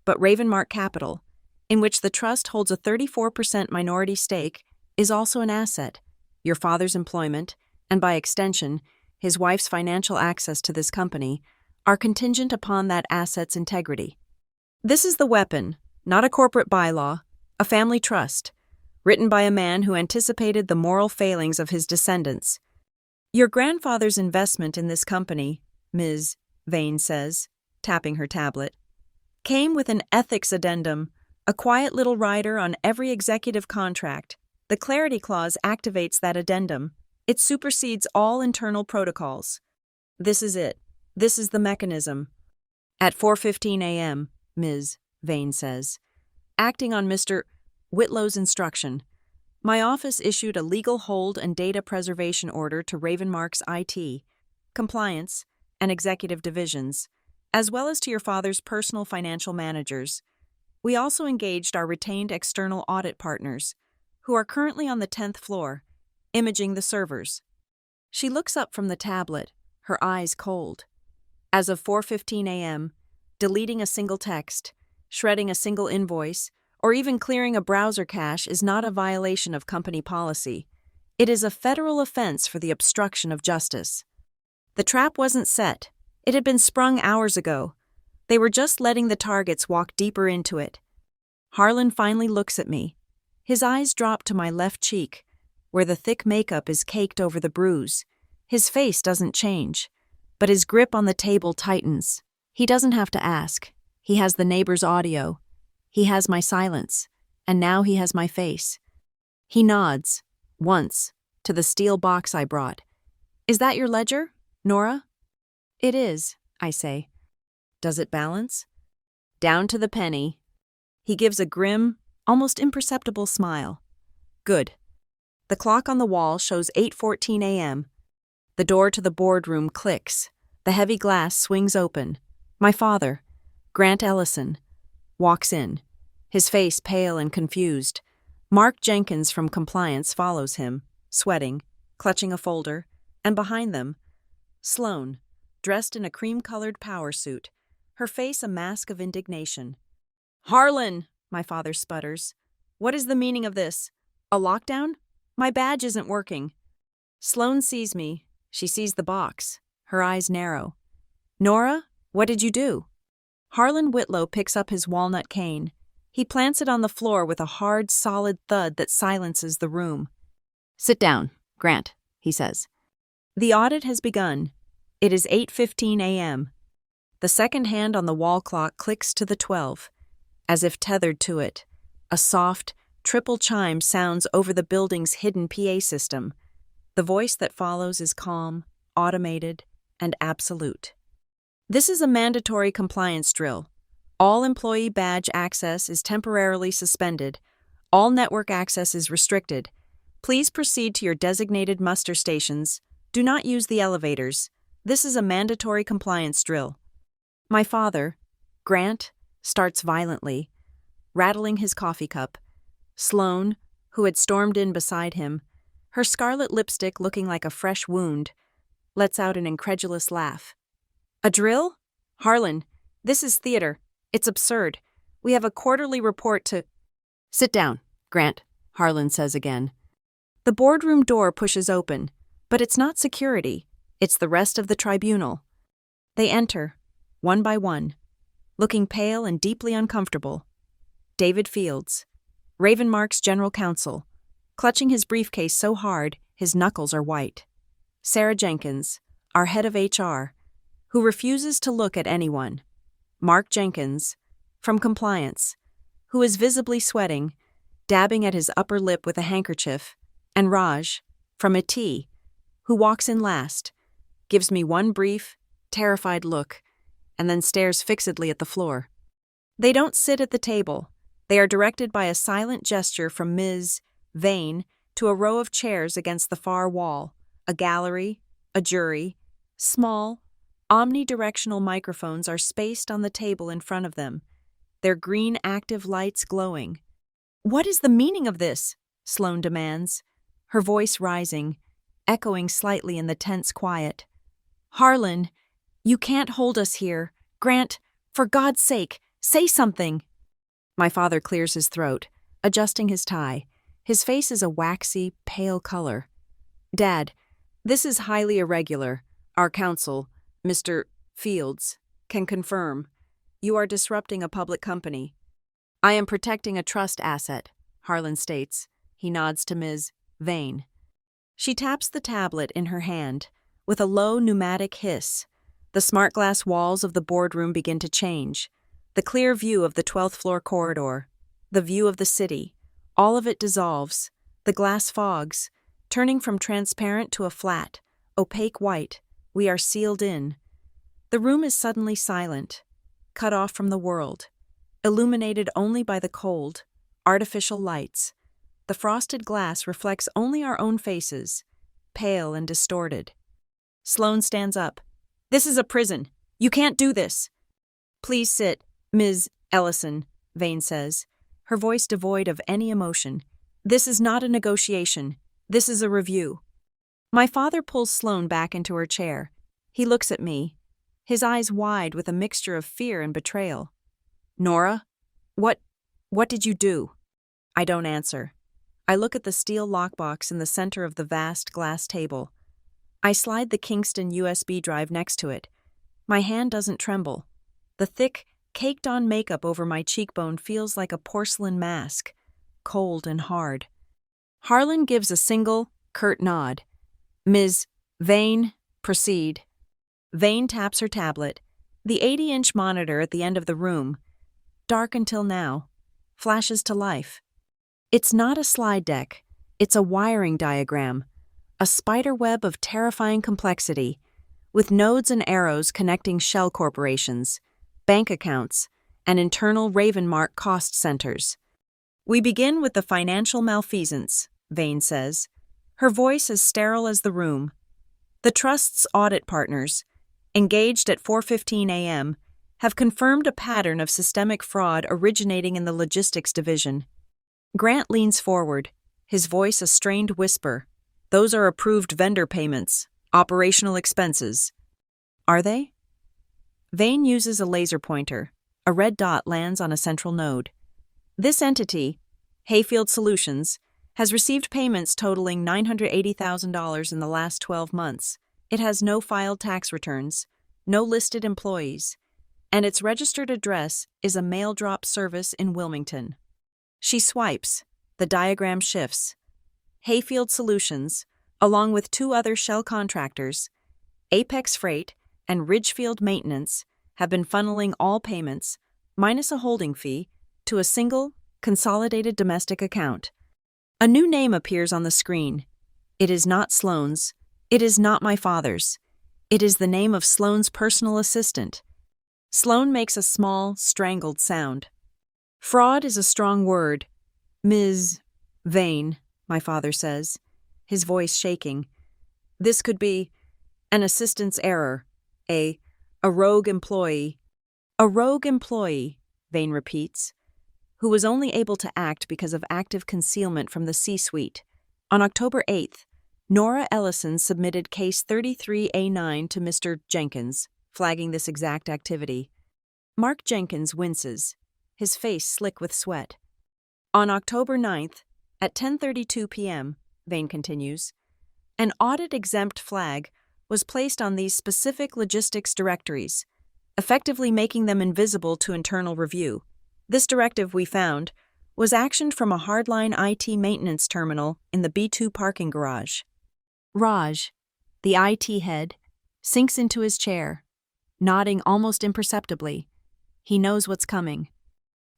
But Ravenmark Capital, in which the trust holds a 34% minority stake, is also an asset. Your father's employment, and by extension, his wife's financial access to this company, are contingent upon that asset's integrity. This is the weapon, not a corporate bylaw, a family trust, written by a man who anticipated the moral failings of his descendants. Your grandfather's investment in this company, Ms. Vane says, tapping her tablet, came with an ethics addendum, a quiet little rider on every executive contract. The Clarity Clause activates that addendum. It supersedes all internal protocols. This is it. This is the mechanism. At 4:15 a.m., Ms. Vane says, acting on Mr. Whitlow's instruction, my office issued a legal hold and data preservation order to Ravenmark's IT, compliance, and executive divisions, as well as to your father's personal financial managers. We also engaged our retained external audit partners, who are currently on the 10th floor, imaging the servers. She looks up from the tablet, her eyes cold. As of 4:15 a.m., deleting a single text, shredding a single invoice, or even clearing a browser cache is not a violation of company policy. It is a federal offense for the obstruction of justice. The trap wasn't set. It had been sprung hours ago. They were just letting the targets walk deeper into it. Harlan finally looks at me. His eyes drop to my left cheek, where the thick makeup is caked over the bruise. His face doesn't change, but his grip on the table tightens. He doesn't have to ask. He has the neighbor's audio. He has my silence, and now he has my face. He nods, once, to the steel box I brought. "Is that your ledger, Nora?" "It is," I say. "Does it balance?" "Down to the penny." He gives a grim, almost imperceptible smile. "Good." The clock on the wall shows 8:14 a.m. The door to the boardroom clicks. The heavy glass swings open. My father, Grant Ellison, walks in, his face pale and confused. Mark Jenkins from compliance follows him, sweating, clutching a folder, and behind them, Sloane, dressed in a cream-colored power suit, her face a mask of indignation. "Harlan," my father sputters. "What is the meaning of this? A lockdown? My badge isn't working." Sloane sees me. She sees the box. Her eyes narrow. "Nora, what did you do?" Harlan Whitlow picks up his walnut cane. He plants it on the floor with a hard, solid thud that silences the room. "Sit down, Grant," he says. The audit has begun. It is 8:15 a.m. The second hand on the wall clock clicks to the 12. As if tethered to it, a soft, triple chime sounds over the building's hidden PA system. The voice that follows is calm, automated, and absolute. "This is a mandatory compliance drill. All employee badge access is temporarily suspended. All network access is restricted. Please proceed to your designated muster stations. Do not use the elevators. This is a mandatory compliance drill." My father, Grant, starts violently, rattling his coffee cup. Sloane, who had stormed in beside him, her scarlet lipstick looking like a fresh wound, lets out an incredulous laugh. "A drill? Harlan, this is theater. It's absurd. We have a quarterly report to—" "Sit down, Grant," Harlan says again. The boardroom door pushes open, but it's not security. It's the rest of the tribunal. They enter, one by one, looking pale and deeply uncomfortable. David Fields, Ravenmark's general counsel, clutching his briefcase so hard his knuckles are white. Sarah Jenkins, our head of HR, who refuses to look at anyone. Mark Jenkins, from compliance, who is visibly sweating, dabbing at his upper lip with a handkerchief, and Raj, from IT, who walks in last, gives me one brief, terrified look, and then stares fixedly at the floor. They don't sit at the table. They are directed by a silent gesture from Ms. Vane to a row of chairs against the far wall, a gallery, a jury. Small, omnidirectional microphones are spaced on the table in front of them, their green active lights glowing. "What is the meaning of this?" Sloane demands, her voice rising, echoing slightly in the tense quiet. "Harlan, you can't hold us here. Grant, for God's sake, say something." My father clears his throat, adjusting his tie. His face is a waxy, pale color. "Dad, this is highly irregular. Our counsel, Mr. Fields, can confirm. You are disrupting a public company." "I am protecting a trust asset," Harlan states. He nods to Ms. Vane. She taps the tablet in her hand. With a low pneumatic hiss, the smart glass walls of the boardroom begin to change. The clear view of the 12th floor corridor, the view of the city, all of it dissolves. The glass fogs, turning from transparent to a flat, opaque white. We are sealed in. The room is suddenly silent, cut off from the world, illuminated only by the cold, artificial lights. The frosted glass reflects only our own faces, pale and distorted. Sloane stands up. "This is a prison. You can't do this." "Please sit, Ms. Ellison," Vane says, her voice devoid of any emotion. "This is not a negotiation. This is a review." My father pulls Sloane back into her chair. He looks at me, his eyes wide with a mixture of fear and betrayal. "Nora, what did you do?" I don't answer. I look at the steel lockbox in the center of the vast glass table. I slide the Kingston USB drive next to it. My hand doesn't tremble. The thick, caked-on makeup over my cheekbone feels like a porcelain mask, cold and hard. Harlan gives a single, curt nod. Ms. Vane, proceed. Vane taps her tablet. The 80-inch monitor at the end of the room, dark until now, flashes to life. It's not a slide deck. It's a wiring diagram, a spiderweb of terrifying complexity, with nodes and arrows connecting shell corporations, bank accounts, and internal Ravenmark cost centers. We begin with the financial malfeasance, Vane says, her voice as sterile as the room. The Trust's audit partners, engaged at 4:15 a.m., have confirmed a pattern of systemic fraud originating in the logistics division. Grant leans forward, his voice a strained whisper. Those are approved vendor payments, operational expenses. Are they? Vane uses a laser pointer. A red dot lands on a central node. This entity, Hayfield Solutions, has received payments totaling $980,000 in the last 12 months. It has no filed tax returns, no listed employees, and its registered address is a mail drop service in Wilmington. She swipes. The diagram shifts. Hayfield Solutions, along with two other shell contractors, Apex Freight and Ridgefield Maintenance, have been funneling all payments, minus a holding fee, to a single, consolidated domestic account. A new name appears on the screen. It is not Sloane's. It is not my father's. It is the name of Sloane's personal assistant. Sloane makes a small, strangled sound. Fraud is a strong word. Ms. Vane, my father says, his voice shaking. This could be an assistant's error, a rogue employee. A rogue employee, Vane repeats, who was only able to act because of active concealment from the C-suite. On October 8th, Nora Ellison submitted Case 33A9 to Mr. Jenkins, flagging this exact activity. Mark Jenkins winces, his face slick with sweat. On October 9th, at 10:32 p.m., Vane continues, an audit-exempt flag was placed on these specific logistics directories, effectively making them invisible to internal review. This directive, we found, was actioned from a hardline IT maintenance terminal in the B2 parking garage. Raj, the IT head, sinks into his chair, nodding almost imperceptibly. He knows what's coming.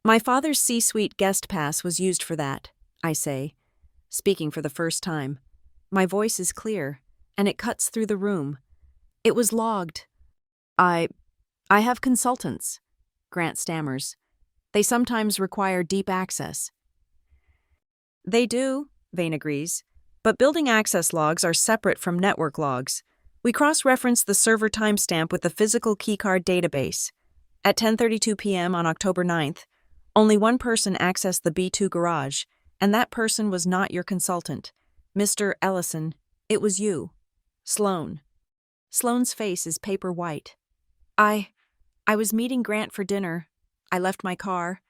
My father's C-suite guest pass was used for that, I say, speaking for the first time. My voice is clear, and it cuts through the room. It was logged. I have consultants, Grant stammers. They sometimes require deep access. They do, Vane agrees, but building access logs are separate from network logs. We cross-reference the server timestamp with the physical keycard database. At 10:32 p.m. on October 9th, only one person accessed the B2 garage, and that person was not your consultant. Mr. Ellison, it was you. Sloane. Sloane's face is paper white. I was meeting Grant for dinner. I left my car.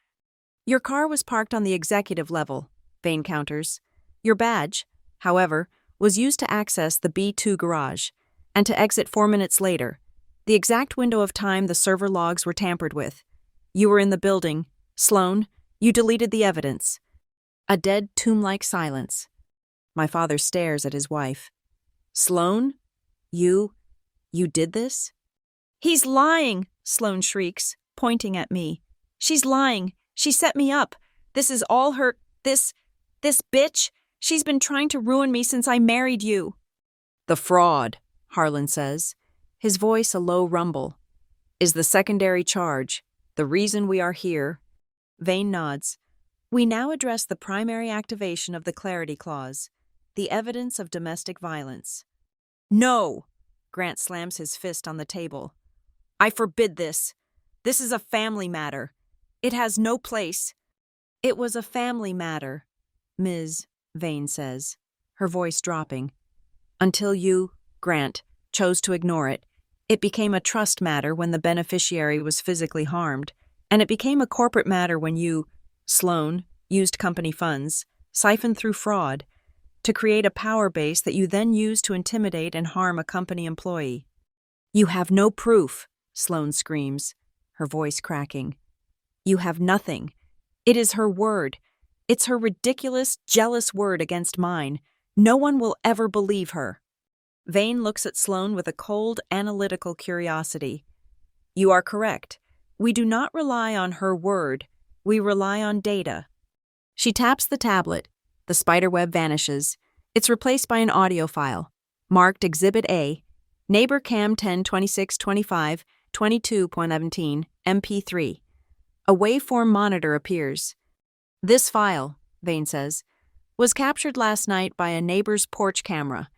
Your car was parked on the executive level, Vane counters. Your badge, however, was used to access the B2 garage, and to exit 4 minutes later. The exact window of time the server logs were tampered with. You were in the building. Sloane, you deleted the evidence. A dead tomb-like silence. My father stares at his wife. Sloane? You did this? He's lying, Sloane shrieks, pointing at me. She's lying. She set me up. This is all her... This bitch. She's been trying to ruin me since I married you. The fraud, Harlan says, his voice a low rumble, is the secondary charge, the reason we are here. Vane nods. We now address the primary activation of the Clarity Clause, the evidence of domestic violence. No! Grant slams his fist on the table. I forbid this. This is a family matter. It has no place. It was a family matter, Ms. Vane says, her voice dropping. Until you, Grant, chose to ignore it, it became a trust matter when the beneficiary was physically harmed, and it became a corporate matter when you, Sloane, used company funds, siphoned through fraud, to create a power base that you then use to intimidate and harm a company employee. You have no proof, Sloane screams, her voice cracking. You have nothing. It is her word. It's her ridiculous, jealous word against mine. No one will ever believe her. Vane looks at Sloane with a cold, analytical curiosity. You are correct. We do not rely on her word. We rely on data. She taps the tablet. The spiderweb vanishes. It's replaced by an audio file, marked Exhibit A, Neighbor Cam 102625 22.17 MP3. A waveform monitor appears. This file, Vane says, was captured last night by a neighbor's porch camera.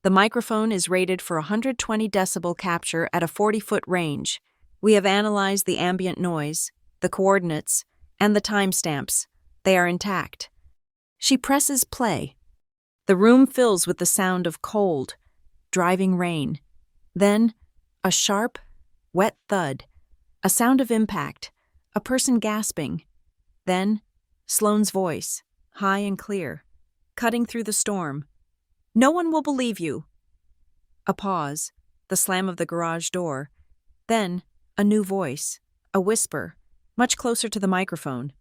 The microphone is rated for 120 decibel capture at a 40-foot range. We have analyzed the ambient noise, the coordinates, and the timestamps. They are intact. She presses play. The room fills with the sound of cold, driving rain. Then, a sharp, wet thud, a sound of impact, a person gasping. Then, Sloane's voice, high and clear, cutting through the storm. No one will believe you. A pause, the slam of the garage door. Then, a new voice, a whisper, much closer to the microphone.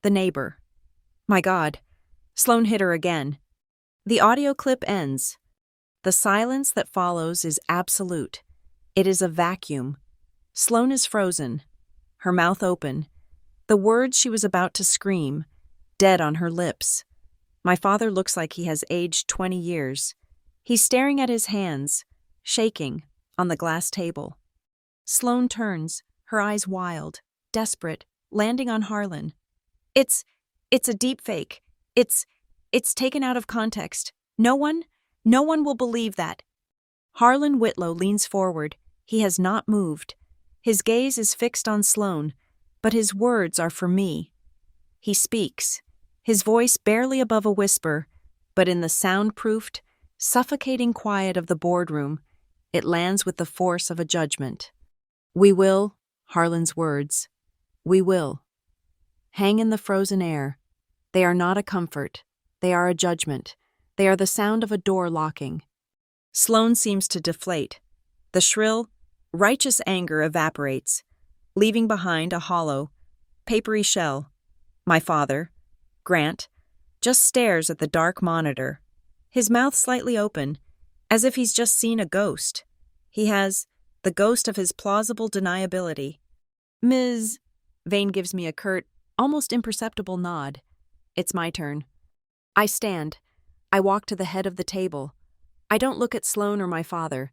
The neighbor. My God. Sloane hit her again. The audio clip ends. The silence that follows is absolute. It is a vacuum. Sloane is frozen, her mouth open, the words she was about to scream, dead on her lips. My father looks like he has aged 20 years. He's staring at his hands, shaking, on the glass table. Sloane turns, her eyes wild, desperate, landing on Harlan. It's a deep fake. It's taken out of context. No one will believe that. Harlan Whitlow leans forward. He has not moved. His gaze is fixed on Sloane, but his words are for me. He speaks, his voice barely above a whisper, but in the soundproofed, suffocating quiet of the boardroom, it lands with the force of a judgment. We will, Harlan's words, we will. Hang in the frozen air. They are not a comfort. They are a judgment. They are the sound of a door locking. Sloane seems to deflate. The shrill, righteous anger evaporates, leaving behind a hollow, papery shell. My father, Grant, just stares at the dark monitor, his mouth slightly open, as if he's just seen a ghost. He has the ghost of his plausible deniability. Ms. Vane gives me a curt, almost imperceptible nod. It's my turn. I stand. I walk to the head of the table. I don't look at Sloane or my father.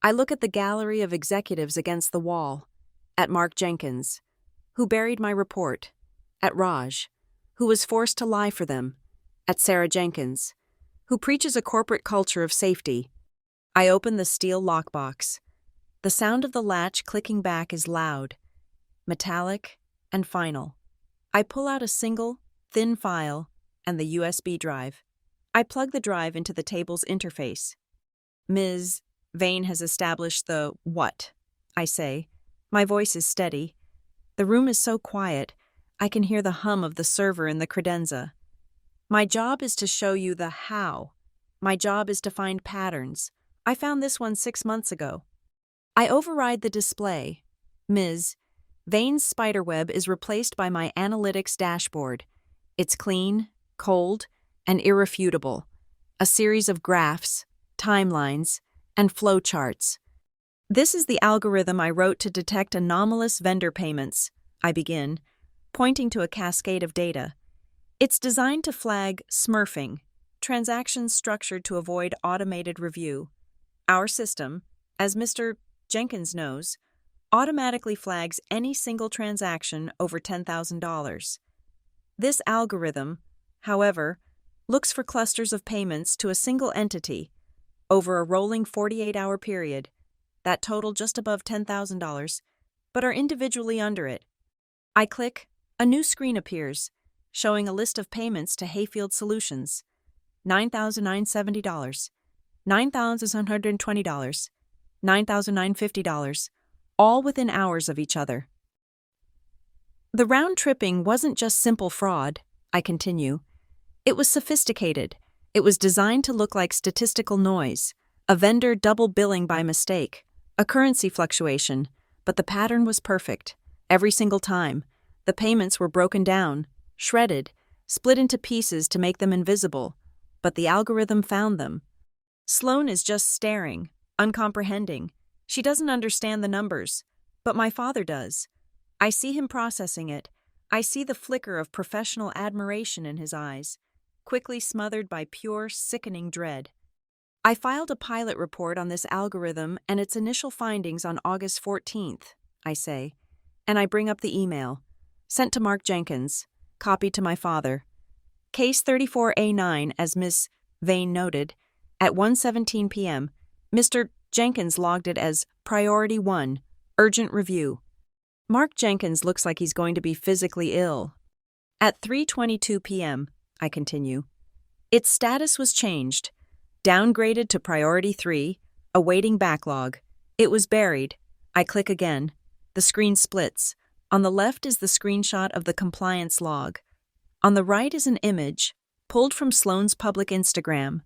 I look at the gallery of executives against the wall, at Mark Jenkins, who buried my report, at Raj, who was forced to lie for them, at Sarah Jenkins, who preaches a corporate culture of safety. I open the steel lockbox. The sound of the latch clicking back is loud, metallic, and final. I pull out a single, thin file and the USB drive. I plug the drive into the table's interface. Ms. Vane has established the what, I say. My voice is steady. The room is so quiet, I can hear the hum of the server in the credenza. My job is to show you the how. My job is to find patterns. I found this one 6 months ago. I override the display. Ms. Vane's spiderweb is replaced by my analytics dashboard. It's clean, cold, and irrefutable. A series of graphs, timelines, and flowcharts. This is the algorithm I wrote to detect anomalous vendor payments, I begin, pointing to a cascade of data. It's designed to flag smurfing, transactions structured to avoid automated review. Our system, as Mr. Jenkins knows, automatically flags any single transaction over $10,000. This algorithm, however, looks for clusters of payments to a single entity over a rolling 48-hour period that total just above $10,000, but are individually under it. I click, a new screen appears, showing a list of payments to Hayfield Solutions. $9,970, $9,120, $9,950, all within hours of each other. The round-tripping wasn't just simple fraud, I continue. It was sophisticated. It was designed to look like statistical noise, a vendor double billing by mistake, a currency fluctuation, but the pattern was perfect. Every single time, the payments were broken down, shredded, split into pieces to make them invisible, but the algorithm found them. Sloane is just staring, uncomprehending. She doesn't understand the numbers, but my father does. I see him processing it. I see the flicker of professional admiration in his eyes, quickly smothered by pure, sickening dread. I filed a pilot report on this algorithm and its initial findings on August 14th, I say, and I bring up the email, sent to Mark Jenkins, copied to my father. Case 34A9, as Miss Vane noted, at 1:17 p.m., Mr. Jenkins logged it as Priority 1, Urgent Review. Mark Jenkins looks like he's going to be physically ill. At 3:22 p.m., I continue, its status was changed, downgraded to Priority 3, awaiting backlog. It was buried. I click again. The screen splits. On the left is the screenshot of the compliance log. On the right is an image, pulled from Sloane's public Instagram.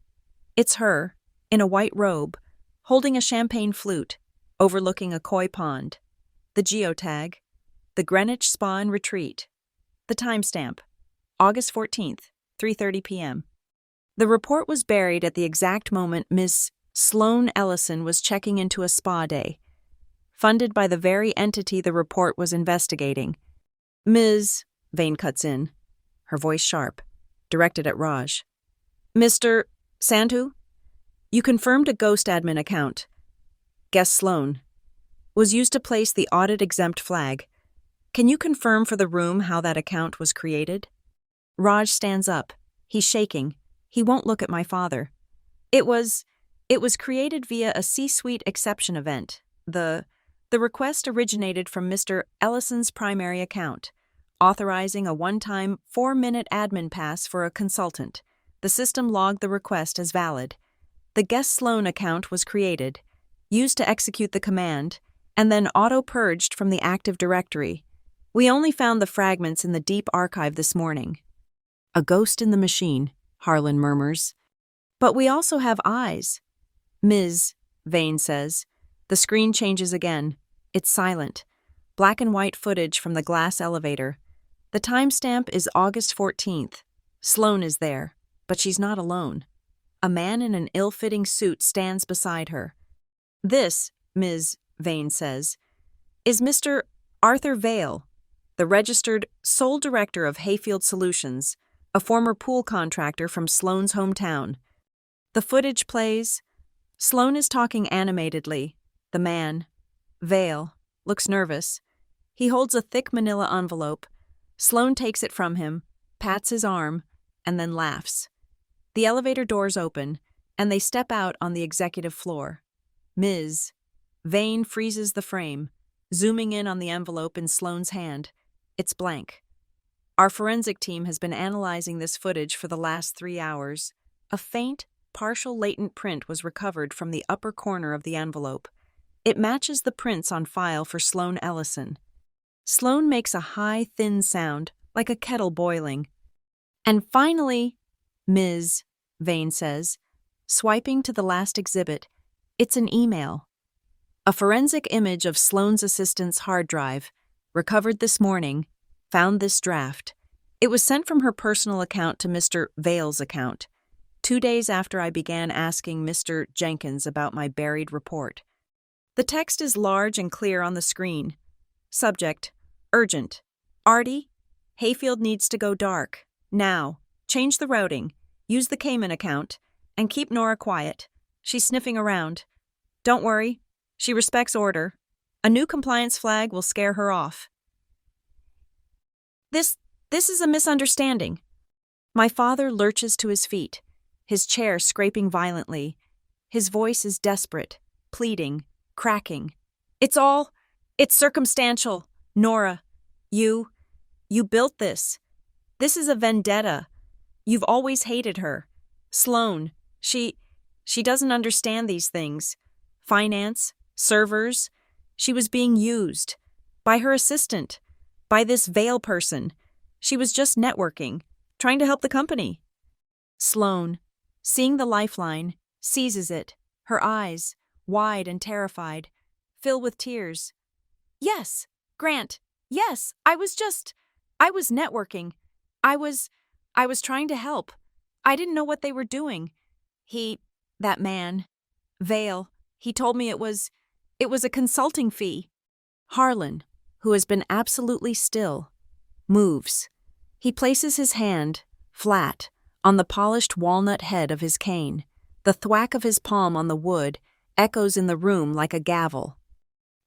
It's her, in a white robe, holding a champagne flute, overlooking a koi pond. The geotag, the Greenwich Spa and Retreat. The timestamp, August 14th, 3:30 p.m. The report was buried at the exact moment Miss Sloane Ellison was checking into a spa day, funded by the very entity the report was investigating. Ms. Vane cuts in, her voice sharp, directed at Raj. Mr. Sandhu, you confirmed a ghost admin account. Guess Sloane. Was used to place the audit-exempt flag. Can you confirm for the room how that account was created? Raj stands up. He's shaking. He won't look at my father. It was created via a C-suite exception event. The request originated from Mr. Ellison's primary account, authorizing a one-time 4-minute admin pass for a consultant. The system logged the request as valid. The Guest Sloane account was created, used to execute the command, and then auto-purged from the Active Directory. We only found the fragments in the deep archive this morning. A ghost in the machine, Harlan murmurs. But we also have eyes. Ms. Vane says. The screen changes again. It's silent. Black and white footage from the glass elevator. The timestamp is August 14th. Sloane is there, but she's not alone. A man in an ill-fitting suit stands beside her. This, Ms. Vane says, is Mr. Arthur Vale, the registered sole director of Hayfield Solutions, a former pool contractor from Sloane's hometown. The footage plays. Sloane is talking animatedly. The man, Vale, looks nervous. He holds a thick manila envelope. Sloane takes it from him, pats his arm, and then laughs. The elevator doors open, and they step out on the executive floor. Ms. Vane freezes the frame, zooming in on the envelope in Sloane's hand. It's blank. Our forensic team has been analyzing this footage for the last 3 hours. A faint, partial latent print was recovered from the upper corner of the envelope. It matches the prints on file for Sloane Ellison. Sloane makes a high, thin sound, like a kettle boiling. And finally, Ms. Vane says, swiping to the last exhibit, it's an email. A forensic image of Sloane's assistant's hard drive, recovered this morning, found this draft. It was sent from her personal account to Mr. Vale's account, 2 days after I began asking Mr. Jenkins about my buried report. The text is large and clear on the screen. Subject, urgent. Artie, Hayfield needs to go dark. Now. Change the routing. Use the Cayman account. And keep Nora quiet. She's sniffing around. Don't worry. She respects order. A new compliance flag will scare her off. This is a misunderstanding. My father lurches to his feet, his chair scraping violently. His voice is desperate, pleading, cracking. It's circumstantial. Nora, you built this. This is a vendetta. You've always hated her. Sloane, she doesn't understand these things. Finance, servers. She was being used. By her assistant. By this Vale person. She was just networking, trying to help the company. Sloane, seeing the lifeline, seizes it, her eyes, wide and terrified, fill with tears. Yes, Grant, yes, I was networking. I was trying to help. I didn't know what they were doing. That man, Vale, he told me it was a consulting fee. Harlan, who has been absolutely still, moves. He places his hand, flat, on the polished walnut head of his cane. The thwack of his palm on the wood echoes in the room like a gavel.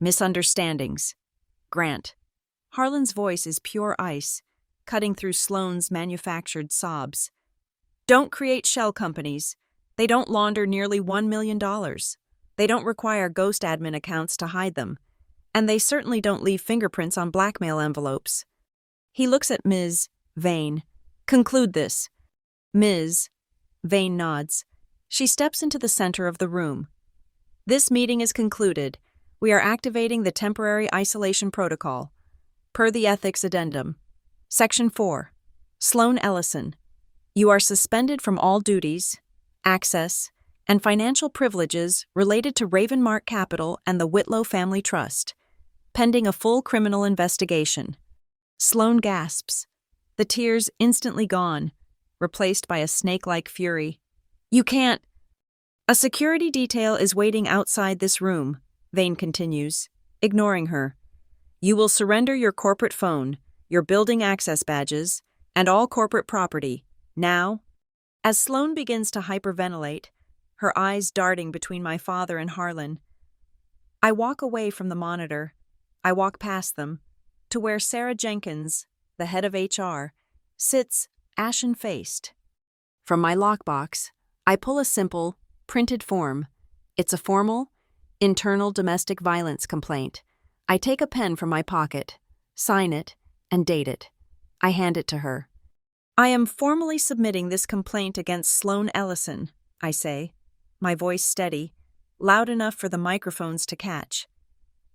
Misunderstandings. Grant. Harlan's voice is pure ice, cutting through Sloane's manufactured sobs. Don't create shell companies. They don't launder nearly $1 million. They don't require ghost admin accounts to hide them. And they certainly don't leave fingerprints on blackmail envelopes. He looks at Ms. Vane. Conclude this. Ms. Vane nods. She steps into the center of the room. This meeting is concluded. We are activating the temporary isolation protocol. Per the ethics addendum. Section 4. Sloane Ellison. You are suspended from all duties, access, and financial privileges related to Ravenmark Capital and the Whitlow Family Trust, pending a full criminal investigation. Sloane gasps. The tears instantly gone, replaced by a snake-like fury. You can't. A security detail is waiting outside this room, Vane continues, ignoring her. You will surrender your corporate phone, your building access badges, and all corporate property, now. As Sloane begins to hyperventilate, her eyes darting between my father and Harlan, I walk away from the monitor. I walk past them, to where Sarah Jenkins, the head of HR, sits ashen-faced. From my lockbox, I pull a simple, printed form. It's a formal, internal domestic violence complaint. I take a pen from my pocket, sign it, and date it. I hand it to her. I am formally submitting this complaint against Sloane Ellison, I say, my voice steady, loud enough for the microphones to catch.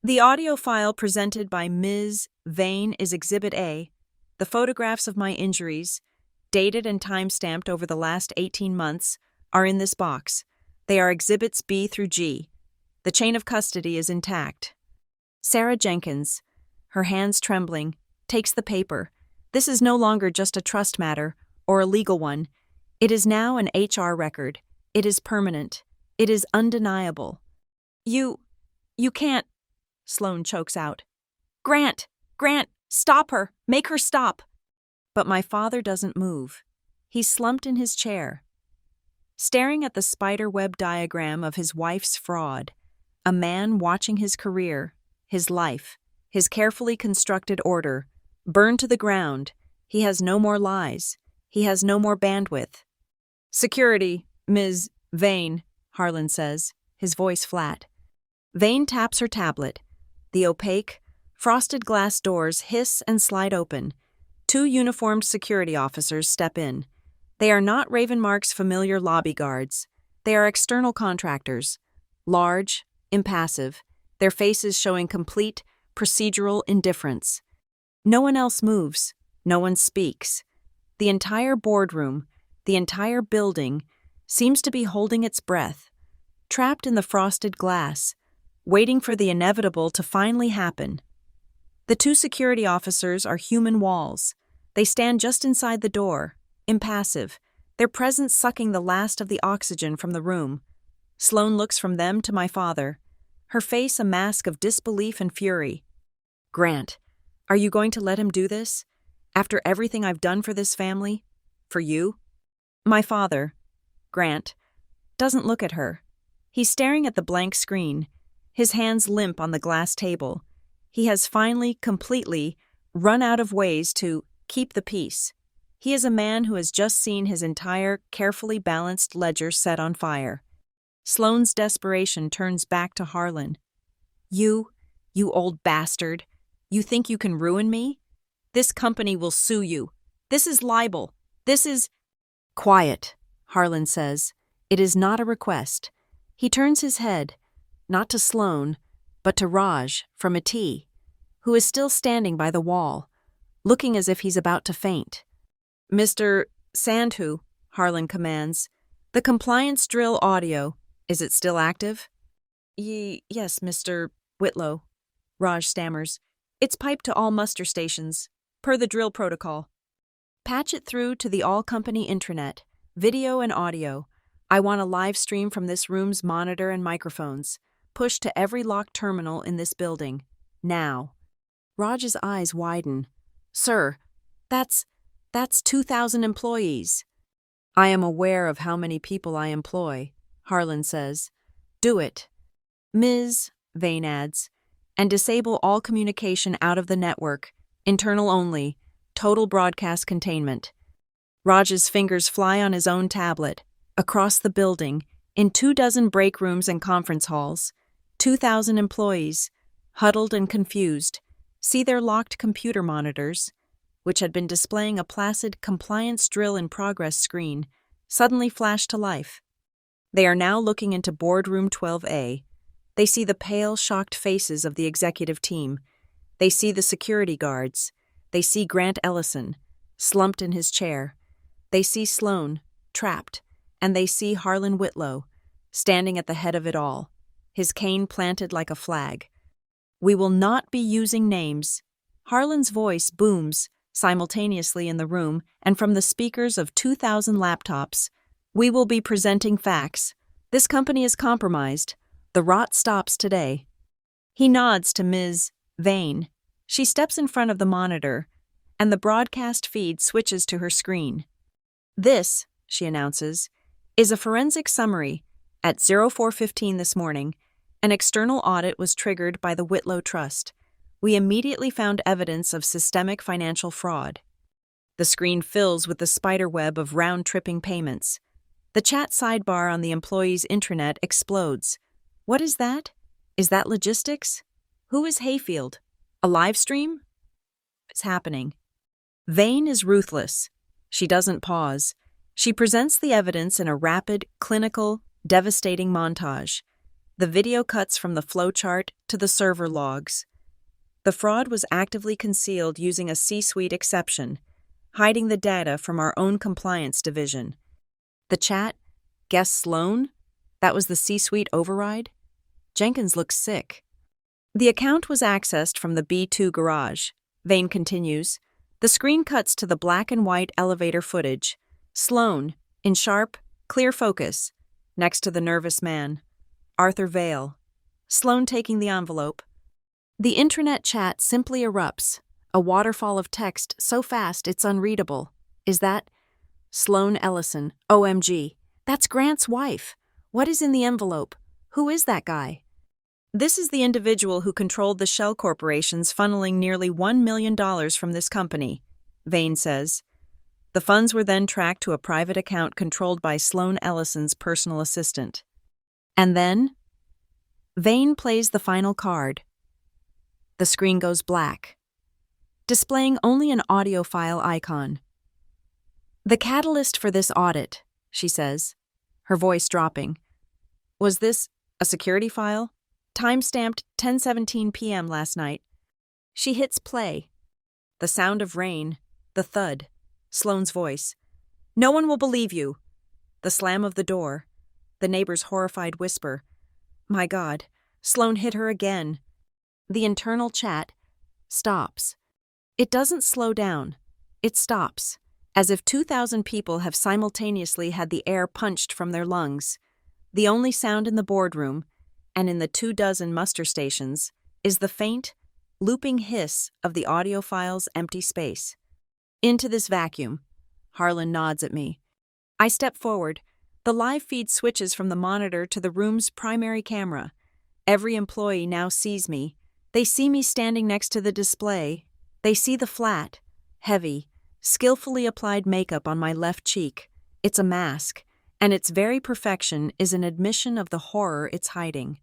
The audio file presented by Ms. Vane is Exhibit A. The photographs of my injuries, dated and time-stamped over the last 18 months, are in this box. They are Exhibits B through G. The chain of custody is intact. Sarah Jenkins, her hands trembling, takes the paper. This is no longer just a trust matter, or a legal one. It is now an HR record. It is permanent. It is undeniable. You can't, Sloane chokes out. Grant, stop her. Make her stop. But my father doesn't move. He's slumped in his chair, staring at the spiderweb diagram of his wife's fraud, a man watching his career, his life, his carefully constructed order, burn to the ground. He has no more lies. He has no more bandwidth. Security, Ms. Vane, Harlan says, his voice flat. Vane taps her tablet. The opaque, frosted glass doors hiss and slide open. 2 uniformed security officers step in. They are not Ravenmark's familiar lobby guards. They are external contractors, large, impassive, their faces showing complete, procedural indifference. No one else moves. No one speaks. The entire boardroom, the entire building, seems to be holding its breath, trapped in the frosted glass, waiting for the inevitable to finally happen. The 2 security officers are human walls. They stand just inside the door, impassive, their presence sucking the last of the oxygen from the room. Sloane looks from them to my father, her face a mask of disbelief and fury. Grant, are you going to let him do this? After everything I've done for this family? For you? My father, Grant, doesn't look at her. He's staring at the blank screen, his hands limp on the glass table. He has finally, completely, run out of ways to keep the peace. He is a man who has just seen his entire, carefully balanced ledger set on fire. Sloane's desperation turns back to Harlan. You old bastard. You think you can ruin me? This company will sue you. This is libel. This is... Quiet, Harlan says. It is not a request. He turns his head, not to Sloane, but to Raj from a T, who is still standing by the wall, looking as if he's about to faint. Mr. Sandhu, Harlan commands. The compliance drill audio. Is it still active? Yes, Mr. Whitlow, Raj stammers. It's piped to all muster stations, per the drill protocol. Patch it through to the all-company intranet, video and audio. I want a live stream from this room's monitor and microphones. Push to every locked terminal in this building. Now. Raj's eyes widen. Sir, that's 2,000 employees. I am aware of how many people I employ, Harlan says. Do it. Ms. Vane adds, and disable all communication out of the network, internal only, total broadcast containment. Raj's fingers fly on his own tablet, across the building, in 24 break rooms and conference halls. 2,000 employees, huddled and confused, see their locked computer monitors, which had been displaying a placid compliance drill in progress screen, suddenly flash to life. They are now looking into boardroom 12A. They see the pale, shocked faces of the executive team. They see the security guards. They see Grant Ellison, slumped in his chair. They see Sloan, trapped, and they see Harlan Whitlow, standing at the head of it all, his cane planted like a flag. We will not be using names. Harlan's voice booms simultaneously in the room and from the speakers of 2,000 laptops. We will be presenting facts. This company is compromised. The rot stops today. He nods to Ms. Vane. She steps in front of the monitor, and the broadcast feed switches to her screen. This, she announces, is a forensic summary. At 04:15 this morning, an external audit was triggered by the Whitlow Trust. We immediately found evidence of systemic financial fraud. The screen fills with the spiderweb of round-tripping payments. The chat sidebar on the employee's intranet explodes. What is that? Is that logistics? Who is Hayfield? A live stream? It's happening. Vane is ruthless. She doesn't pause. She presents the evidence in a rapid, clinical, devastating montage. The video cuts from the flowchart to the server logs. The fraud was actively concealed using a C-suite exception, hiding the data from our own compliance division. The chat, guess Sloan? That was the C-suite override? Jenkins looks sick. The account was accessed from the B2 garage. Vane continues. The screen cuts to the black and white elevator footage. Sloan, in sharp, clear focus, next to the nervous man. Arthur Vale. Sloan taking the envelope. The intranet chat simply erupts, a waterfall of text so fast it's unreadable. Is that Sloan Ellison? OMG. That's Grant's wife. What is in the envelope? Who is that guy? This is the individual who controlled the shell corporations funneling nearly $1 million from this company, Vane says. The funds were then tracked to a private account controlled by Sloan Ellison's personal assistant. And then, Vane plays the final card. The screen goes black, displaying only an audio file icon. The catalyst for this audit, she says, her voice dropping. Was this a security file? Time-stamped 10:17 p.m. last night. She hits play. The sound of rain, the thud, Sloane's voice. No one will believe you. The slam of the door, the neighbor's horrified whisper. My God, Sloan hit her again. The internal chat stops. It doesn't slow down. It stops, as if 2,000 people have simultaneously had the air punched from their lungs. The only sound in the boardroom, and in the 24 muster stations, is the faint, looping hiss of the audio file's empty space. Into this vacuum. Harlan nods at me. I step forward. The live feed switches from the monitor to the room's primary camera. Every employee now sees me. They see me standing next to the display. They see the flat, heavy, skillfully applied makeup on my left cheek. It's a mask, and its very perfection is an admission of the horror it's hiding.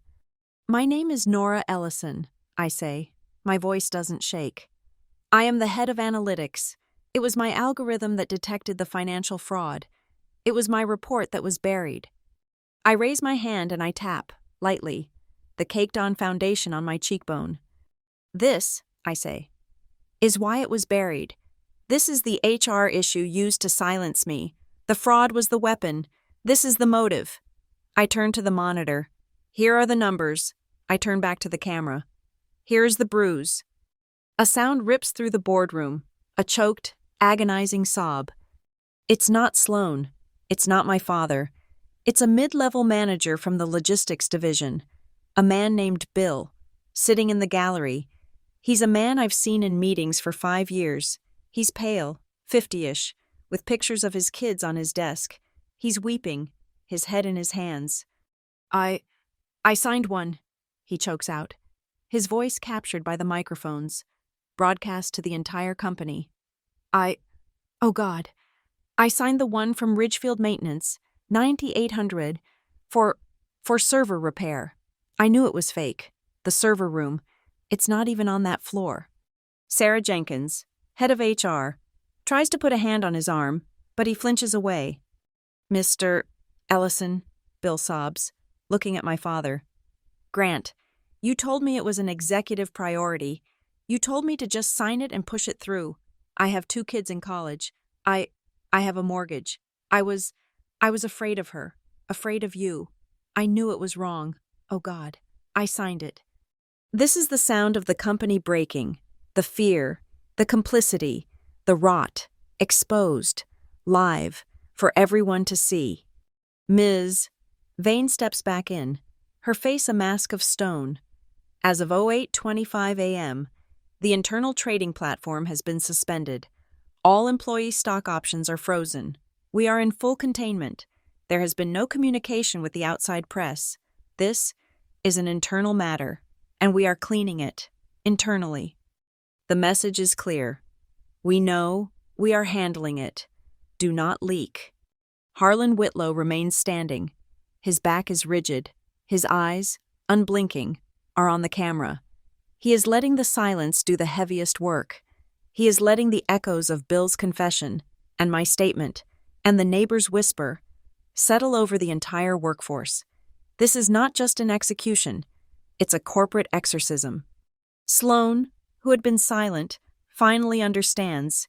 My name is Nora Ellison, I say. My voice doesn't shake. I am the head of analytics. It was my algorithm that detected the financial fraud. It was my report that was buried. I raise my hand and I tap, lightly, the caked-on foundation on my cheekbone. This, I say, is why it was buried. This is the HR issue used to silence me, The fraud was the weapon. This is the motive. I turn to the monitor. Here are the numbers. I turn back to the camera. Here is the bruise. A sound rips through the boardroom, a choked, agonizing sob. It's not Sloan. It's not my father. It's a mid-level manager from the logistics division, a man named Bill, sitting in the gallery. He's a man I've seen in meetings for 5 years. He's pale, 50-ish, with pictures of his kids on his desk. He's weeping, his head in his hands. I signed one, he chokes out, his voice captured by the microphones, broadcast to the entire company. Oh God, I signed the one from Ridgefield Maintenance, 9800, for server repair. I knew it was fake. The server room. It's not even on that floor. Sarah Jenkins, head of HR, tries to put a hand on his arm, but he flinches away. Mr. Ellison, Bill sobs, looking at my father. Grant, you told me it was an executive priority. You told me to just sign it and push it through. I have 2 kids in college. I have a mortgage. I was afraid of her, afraid of you. I knew it was wrong. Oh God, I signed it. This is the sound of the company breaking, the fear, the complicity, the rot, exposed, live, for everyone to see. Ms. Vane steps back in, her face a mask of stone. As of 08:25 a.m., the internal trading platform has been suspended. All employee stock options are frozen. We are in full containment. There has been no communication with the outside press. This is an internal matter, and we are cleaning it, internally. The message is clear. We know, we are handling it. Do not leak. Harlan Whitlow remains standing. His back is rigid. His eyes, unblinking, are on the camera. He is letting the silence do the heaviest work. He is letting the echoes of Bill's confession, and my statement, and the neighbor's whisper, settle over the entire workforce. This is not just an execution. It's a corporate exorcism. Sloan, who had been silent, finally understands.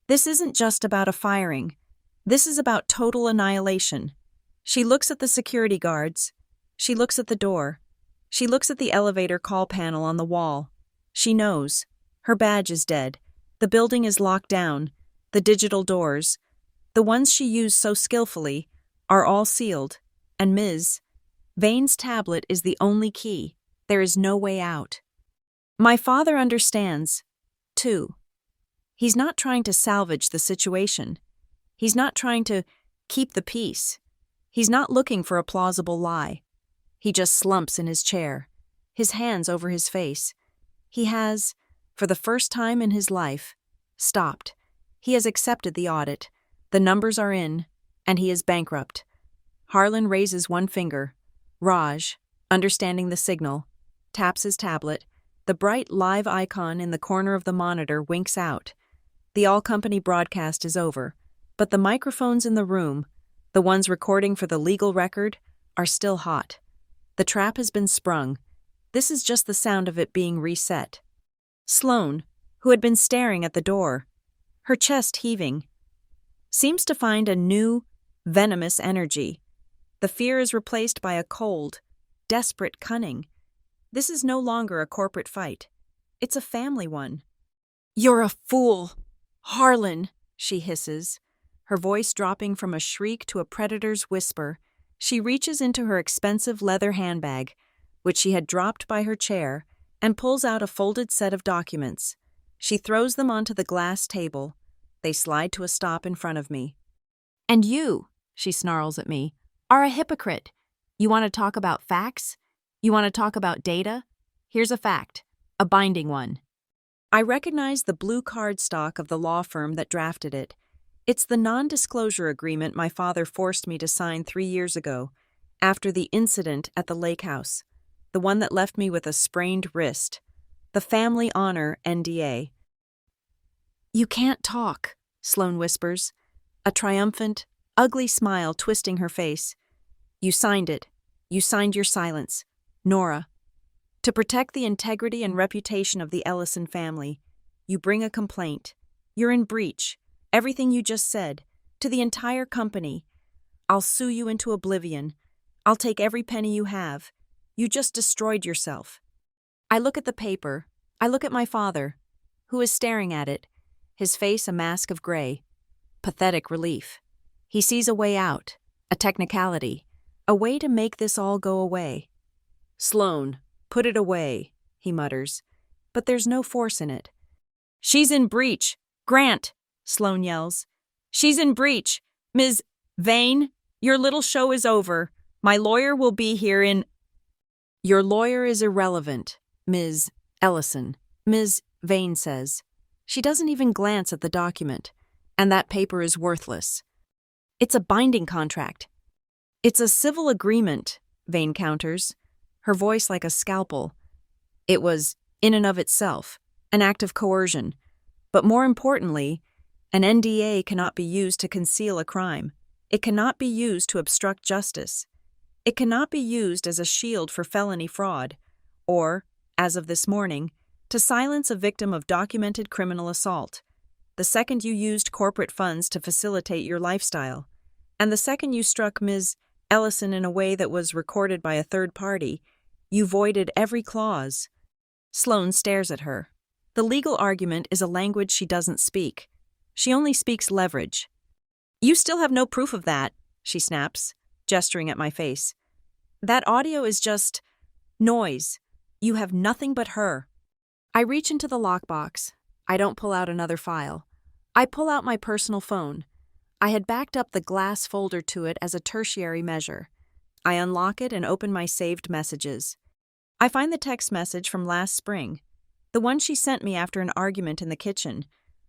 This isn't just about a firing. This is about total annihilation. She looks at the security guards. She looks at the door. She looks at the elevator call panel on the wall. She knows. Her badge is dead. The building is locked down. The digital doors, the ones she used so skillfully, are all sealed. And Ms. Vane's tablet is the only key. There is no way out. My father understands, too. He's not trying to salvage the situation. He's not trying to keep the peace. He's not looking for a plausible lie. He just slumps in his chair, his hands over his face. He has, for the first time in his life, stopped. He has accepted the audit. The numbers are in, and he is bankrupt. Harlan raises one finger. Raj, understanding the signal, taps his tablet. The bright live icon in the corner of the monitor winks out. The all-company broadcast is over, but the microphones in the room, the ones recording for the legal record, are still hot. The trap has been sprung. This is just the sound of it being reset. Sloan, who had been staring at the door, her chest heaving, seems to find a new, venomous energy. The fear is replaced by a cold, desperate cunning. This is no longer a corporate fight. It's a family one. "You're a fool, Harlan," she hisses, her voice dropping from a shriek to a predator's whisper. She reaches into her expensive leather handbag, which she had dropped by her chair, and pulls out a folded set of documents. She throws them onto the glass table. They slide to a stop in front of me. "And you," she snarls at me, "are a hypocrite. You want to talk about facts? You want to talk about data? Here's a fact, a binding one." I recognize the blue cardstock of the law firm that drafted it. It's the non-disclosure agreement my father forced me to sign 3 years ago, after the incident at the lake house, the one that left me with a sprained wrist, the family honor NDA. "You can't talk," Sloan whispers, a triumphant, ugly smile twisting her face. "You signed it. You signed your silence. Nora. To protect the integrity and reputation of the Ellison family, you bring a complaint. You're in breach. Everything you just said. To the entire company. I'll sue you into oblivion. I'll take every penny you have. You just destroyed yourself. I look at the paper. I look at my father, who is staring at it, his face a mask of gray. Pathetic relief. He sees a way out, a technicality, a way to make this all go away. Sloan, put it away, he mutters, but there's no force in it. She's in breach. Grant, Sloan yells. She's in breach. Ms. Vane, your little show is over. My lawyer will be here in... Your lawyer is irrelevant, Ms. Ellison, Ms. Vane says. She doesn't even glance at the document, and that paper is worthless. It's a binding contract. It's a civil agreement, Vane counters, her voice like a scalpel. It was, in and of itself, an act of coercion, but more importantly, an NDA cannot be used to conceal a crime. It cannot be used to obstruct justice. It cannot be used as a shield for felony fraud, or, as of this morning, to silence a victim of documented criminal assault. The second you used corporate funds to facilitate your lifestyle, and the second you struck Ms. Ellison in a way that was recorded by a third party, you voided every clause. Sloan stares at her. The legal argument is a language she doesn't speak. She only speaks leverage. You still have no proof of that, she snaps, gesturing at my face. That audio is just noise. You have nothing but her. I reach into the lockbox. I don't pull out another file. I pull out my personal phone. I had backed up the glass folder to it as a tertiary measure. I unlock it and open my saved messages. I find the text message from last spring, the one she sent me after an argument in the kitchen,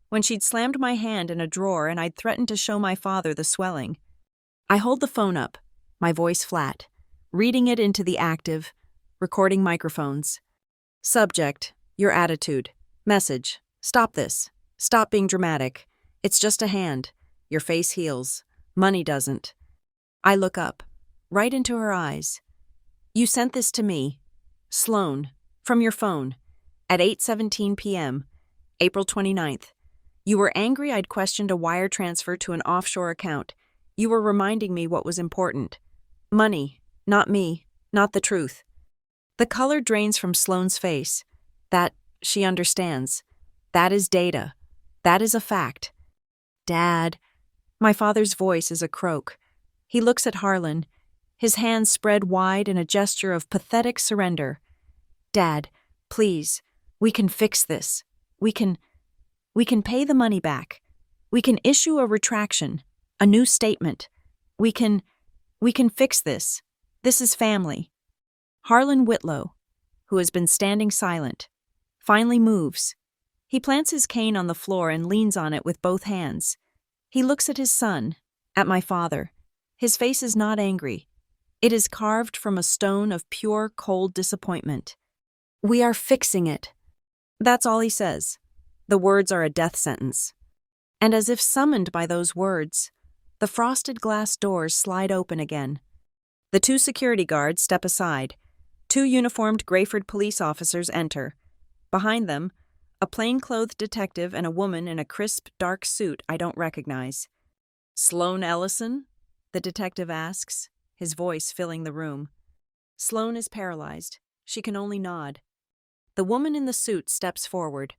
when she'd slammed my hand in a drawer and I'd threatened to show my father the swelling. I hold the phone up, my voice flat, reading it into the active, recording microphones. Subject, your attitude. Message, stop this. Stop being dramatic. It's just a hand. Your face heals. Money doesn't. I look up, right into her eyes. You sent this to me, Sloan, from your phone, at 8:17 p.m., April 29th. You were angry I'd questioned a wire transfer to an offshore account. You were reminding me what was important. Money, not me, not the truth. The color drains from Sloan's face. That, she understands. That is data. That is a fact. Dad. My father's voice is a croak. He looks at Harlan, his hands spread wide in a gesture of pathetic surrender. Dad, please, we can fix this. We can pay the money back. We can issue a retraction, a new statement. We can fix this. This is family. Harlan Whitlow, who has been standing silent, finally moves. He plants his cane on the floor and leans on it with both hands. He looks at his son, at my father. His face is not angry. It is carved from a stone of pure, cold disappointment. We are fixing it. That's all he says. The words are a death sentence. And as if summoned by those words, the frosted glass doors slide open again. The two security guards step aside. Two uniformed Grayford police officers enter. Behind them, a plainclothed detective and a woman in a crisp, dark suit I don't recognize. Sloan Ellison? The detective asks, his voice filling the room. Sloan is paralyzed. She can only nod. The woman in the suit steps forward.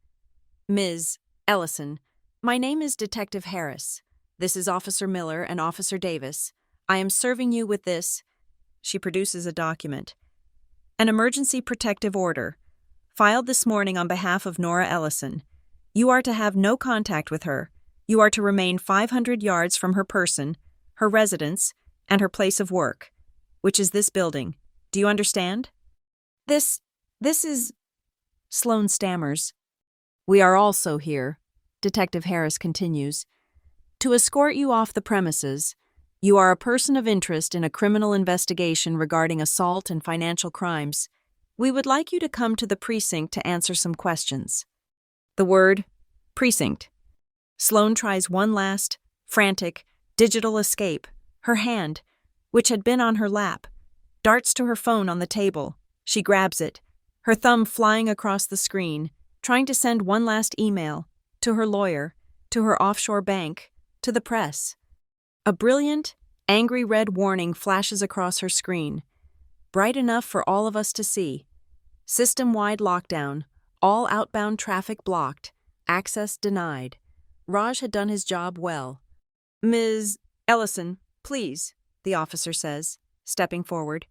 Ms. Ellison, my name is Detective Harris. This is Officer Miller and Officer Davis. I am serving you with this. She produces a document. An emergency protective order, filed this morning on behalf of Nora Ellison. You are to have no contact with her. You are to remain 500 yards from her person, her residence, and her place of work, which is this building. Do you understand? This is... Sloan stammers. We are also here, Detective Harris continues, to escort you off the premises. You are a person of interest in a criminal investigation regarding assault and financial crimes. We would like you to come to the precinct to answer some questions. The word, precinct. Sloan tries one last, frantic, digital escape. Her hand, which had been on her lap, darts to her phone on the table. She grabs it, her thumb flying across the screen, trying to send one last email, to her lawyer, to her offshore bank, to the press. A brilliant, angry red warning flashes across her screen, bright enough for all of us to see. System-wide lockdown, all outbound traffic blocked, access denied. Raj had done his job well. "Ms. Ellison, please," the officer says, stepping forward.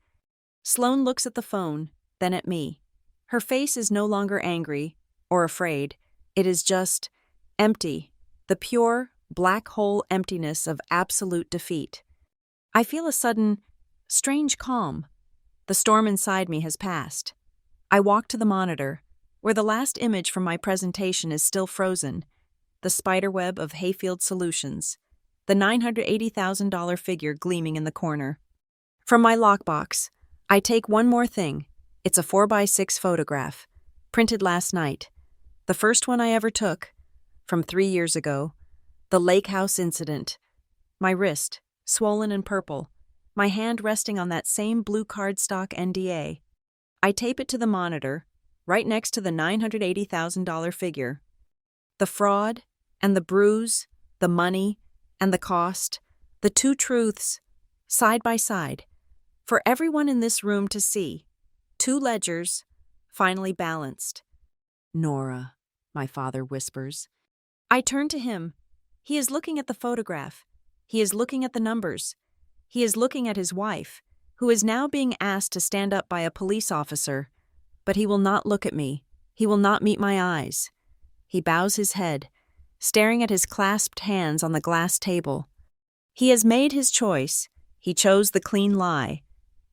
Sloane looks at the phone, then at me. Her face is no longer angry or afraid. It is just empty, the pure, black hole emptiness of absolute defeat. I feel a sudden, strange calm. The storm inside me has passed. I walk to the monitor, where the last image from my presentation is still frozen, the spiderweb of Hayfield Solutions, the $980,000 figure gleaming in the corner. From my lockbox, I take one more thing. It's a 4x6 photograph, printed last night. The first one I ever took, from 3 years ago, the lake house incident. My wrist, swollen and purple, my hand resting on that same blue cardstock NDA. I tape it to the monitor, right next to the $980,000 figure. The fraud and the bruise, the money and the cost, the two truths, side by side, for everyone in this room to see. Two ledgers, finally balanced. "Nora," my father whispers. I turn to him. He is looking at the photograph. He is looking at the numbers. He is looking at his wife, who is now being asked to stand up by a police officer. But he will not look at me. He will not meet my eyes. He bows his head, staring at his clasped hands on the glass table. He has made his choice. He chose the clean lie.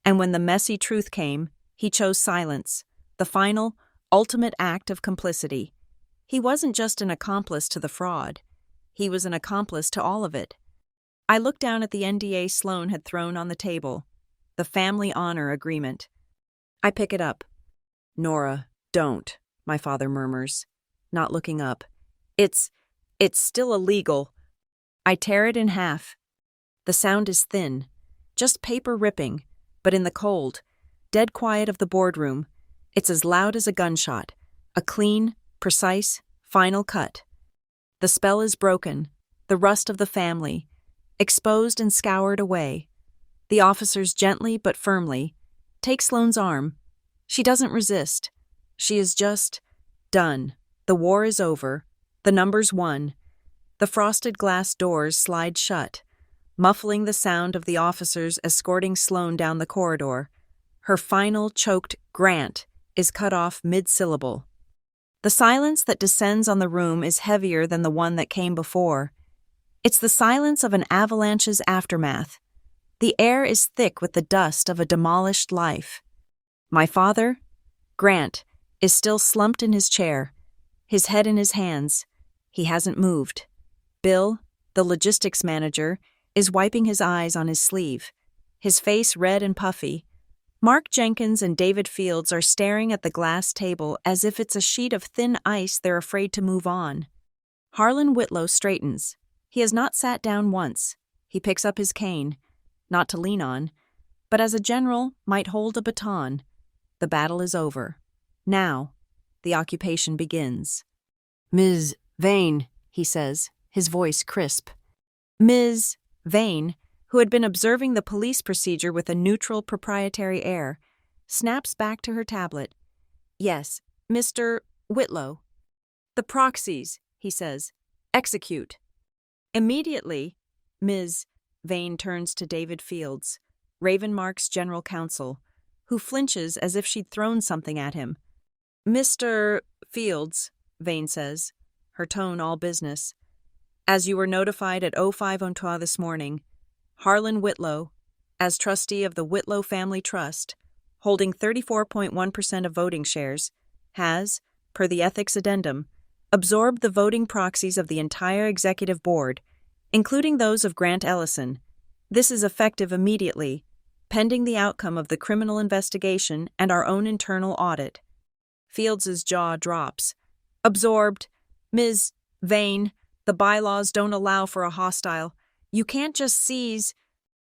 And when the messy truth came, he chose silence, the final, ultimate act of complicity. He wasn't just an accomplice to the fraud. He was an accomplice to all of it. I looked down at the NDA Sloane had thrown on the table, the family honor agreement. I pick it up. "Nora, don't," my father murmurs, not looking up. It's still illegal." I tear it in half. The sound is thin, just paper ripping, but in the cold, dead quiet of the boardroom, it's as loud as a gunshot, a clean, precise, final cut. The spell is broken, the rust of the family, exposed and scoured away. The officers gently but firmly take Sloane's arm. She doesn't resist. She is just done. The war is over. The numbers won. The frosted glass doors slide shut, muffling the sound of the officers escorting Sloane down the corridor. Her final, choked "Grant" is cut off mid-syllable. The silence that descends on the room is heavier than the one that came before. It's the silence of an avalanche's aftermath. The air is thick with the dust of a demolished life. My father, Grant, is still slumped in his chair, his head in his hands. He hasn't moved. Bill, the logistics manager, is wiping his eyes on his sleeve, his face red and puffy. Mark Jenkins and David Fields are staring at the glass table as if it's a sheet of thin ice they're afraid to move on. Harlan Whitlow straightens. He has not sat down once. He picks up his cane, not to lean on, but as a general might hold a baton. The battle is over. Now, the occupation begins. "Ms. Vane," he says, his voice crisp. Ms. Vane, who had been observing the police procedure with a neutral, proprietary air, snaps back to her tablet. "Yes, Mr. Whitlow." "The proxies," he says. "Execute." Immediately, Ms. Vane turns to David Fields, Ravenmark's general counsel, who flinches as if she'd thrown something at him. "Mr. Fields," Vane says, her tone all business, "as you were notified at 05:03 this morning, Harlan Whitlow, as trustee of the Whitlow Family Trust, holding 34.1% of voting shares, has, per the ethics addendum, absorbed the voting proxies of the entire executive board, including those of Grant Ellison. This is effective immediately, pending the outcome of the criminal investigation and our own internal audit." Fields's jaw drops. "Absorbed. Ms. Vane, the bylaws don't allow for a hostile. You can't just seize."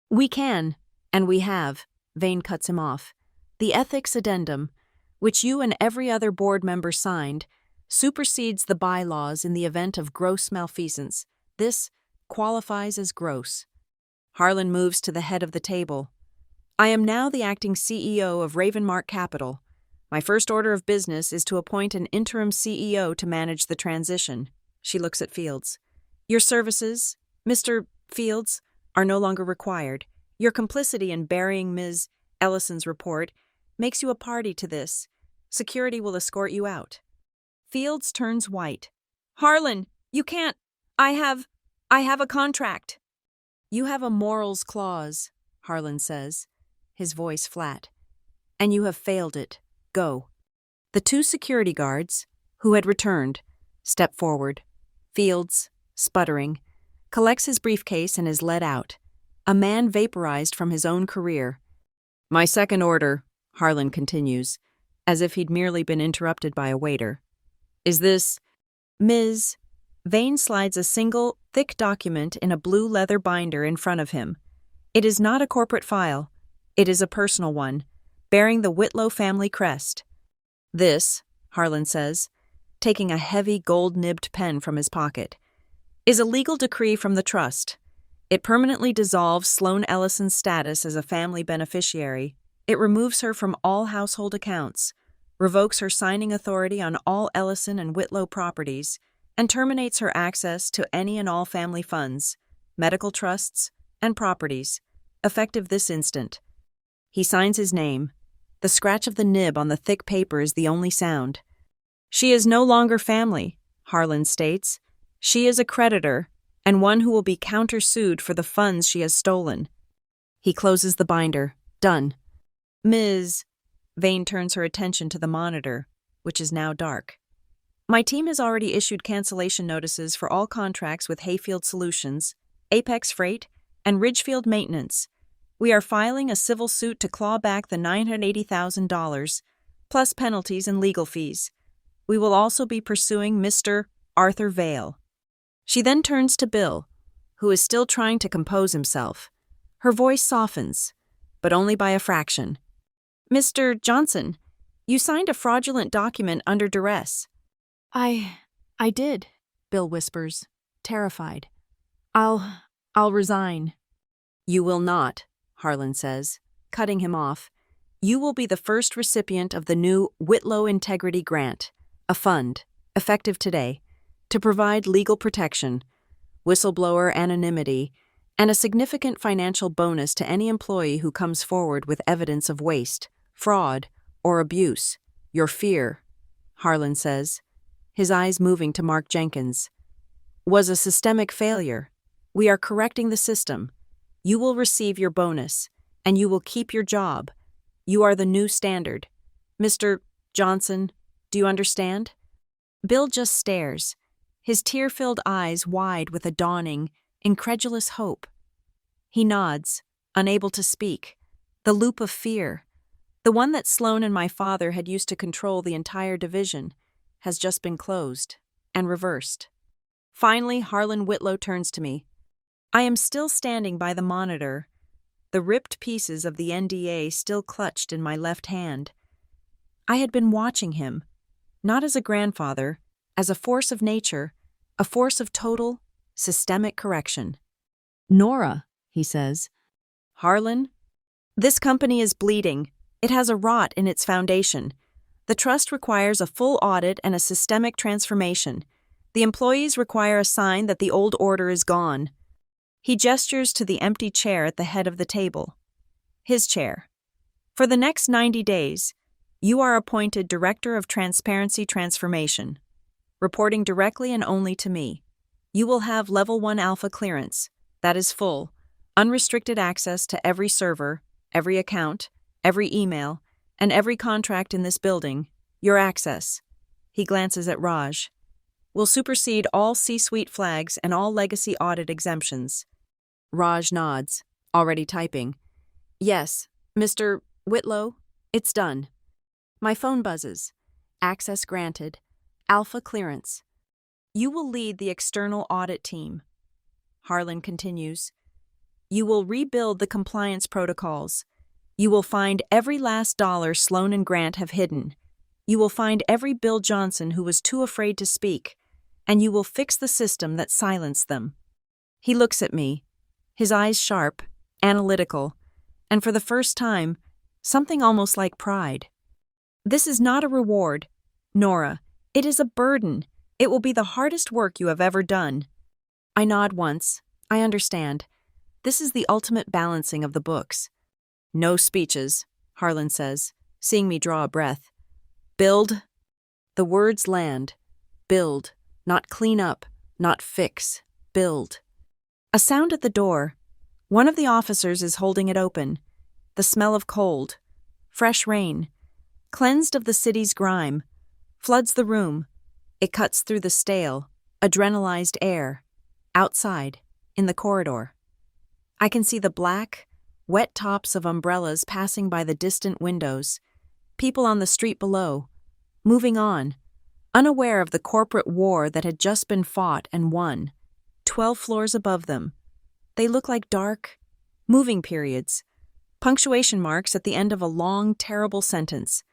"We can, and we have," Vane cuts him off. "The ethics addendum, which you and every other board member signed, supersedes the bylaws in the event of gross malfeasance. This qualifies as gross." Harlan moves to the head of the table. I am now the acting CEO of Ravenmark Capital. My first order of business is to appoint an interim CEO to manage the transition. She looks at Fields. Your services, Mr. Fields, are no longer required. Your complicity in burying Ms. Ellison's report makes you a party to this. Security will escort you out. Fields turns white. Harlan, you can't. I have a contract. You have a morals clause, Harlan says, his voice flat. And you have failed it. Go. The two security guards, who had returned, step forward. Fields, sputtering, collects his briefcase and is led out. A man vaporized from his own career. My second order, Harlan continues, as if he'd merely been interrupted by a waiter, is this. Ms. Vane slides a single, thick document in a blue leather binder in front of him. It is not a corporate file. It is a personal one, bearing the Whitlow family crest. This, Harlan says, taking a heavy gold-nibbed pen from his pocket, is a legal decree from the trust. It permanently dissolves Sloane Ellison's status as a family beneficiary. It removes her from all household accounts, revokes her signing authority on all Ellison and Whitlow properties, and terminates her access to any and all family funds, medical trusts, and properties, effective this instant. He signs his name. The scratch of the nib on the thick paper is the only sound. She is no longer family, Harlan states. She is a creditor, and one who will be countersued for the funds she has stolen. He closes the binder. Done. Ms. Vane turns her attention to the monitor, which is now dark. My team has already issued cancellation notices for all contracts with Hayfield Solutions, Apex Freight, and Ridgefield Maintenance. We are filing a civil suit to claw back the $980,000, plus penalties and legal fees. We will also be pursuing Mr. Arthur Vale. She then turns to Bill, who is still trying to compose himself. Her voice softens, but only by a fraction. Mr. Johnson, you signed a fraudulent document under duress. I did, Bill whispers, terrified. I'll resign. You will not, Harlan says, cutting him off. You will be the first recipient of the new Whitlow Integrity Grant, a fund, effective today, to provide legal protection, whistleblower anonymity, and a significant financial bonus to any employee who comes forward with evidence of waste, fraud, or abuse. Your fear, Harlan says, his eyes moving to Mark Jenkins, was a systemic failure. We are correcting the system. You will receive your bonus, and you will keep your job. You are the new standard. Mr. Johnson, do you understand? Bill just stares, his tear-filled eyes wide with a dawning, incredulous hope. He nods, unable to speak. The loop of fear, the one that Sloane and my father had used to control the entire division, has just been closed and reversed. Finally, Harlan Whitlow turns to me. I am still standing by the monitor, the ripped pieces of the NDA still clutched in my left hand. I had been watching him, not as a grandfather, as a force of nature, a force of total, systemic correction. Nora, he says. Harlan, this company is bleeding. It has a rot in its foundation. The trust requires a full audit and a systemic transformation. The employees require a sign that the old order is gone. He gestures to the empty chair at the head of the table. His chair. For the next 90 days, you are appointed Director of Transparency Transformation, reporting directly and only to me. You will have Level 1 Alpha clearance. That is full, unrestricted access to every server, every account, every email, and every contract in this building. Your access, he glances at Raj, will supersede all C-suite flags and all legacy audit exemptions. Raj nods, already typing. Yes, Mr. Whitlow, it's done. My phone buzzes. Access granted. Alpha clearance. You will lead the external audit team. Harlan continues. You will rebuild the compliance protocols. You will find every last dollar Sloane and Grant have hidden. You will find every Bill Johnson who was too afraid to speak, and you will fix the system that silenced them. He looks at me, his eyes sharp, analytical, and for the first time, something almost like pride. This is not a reward, Nora. It is a burden. It will be the hardest work you have ever done. I nod once. I understand. This is the ultimate balancing of the books. No speeches, Harlan says, seeing me draw a breath. Build. The words land. Build. Not clean up. Not fix. Build. A sound at the door. One of the officers is holding it open. The smell of cold. Fresh rain. Cleansed of the city's grime. Floods the room. It cuts through the stale, adrenalized air. Outside, in the corridor. I can see the black, wet tops of umbrellas passing by the distant windows. People on the street below, moving on, unaware of the corporate war that had just been fought and won. 12 floors above them. They look like dark, moving periods, punctuation marks at the end of a long, terrible sentence.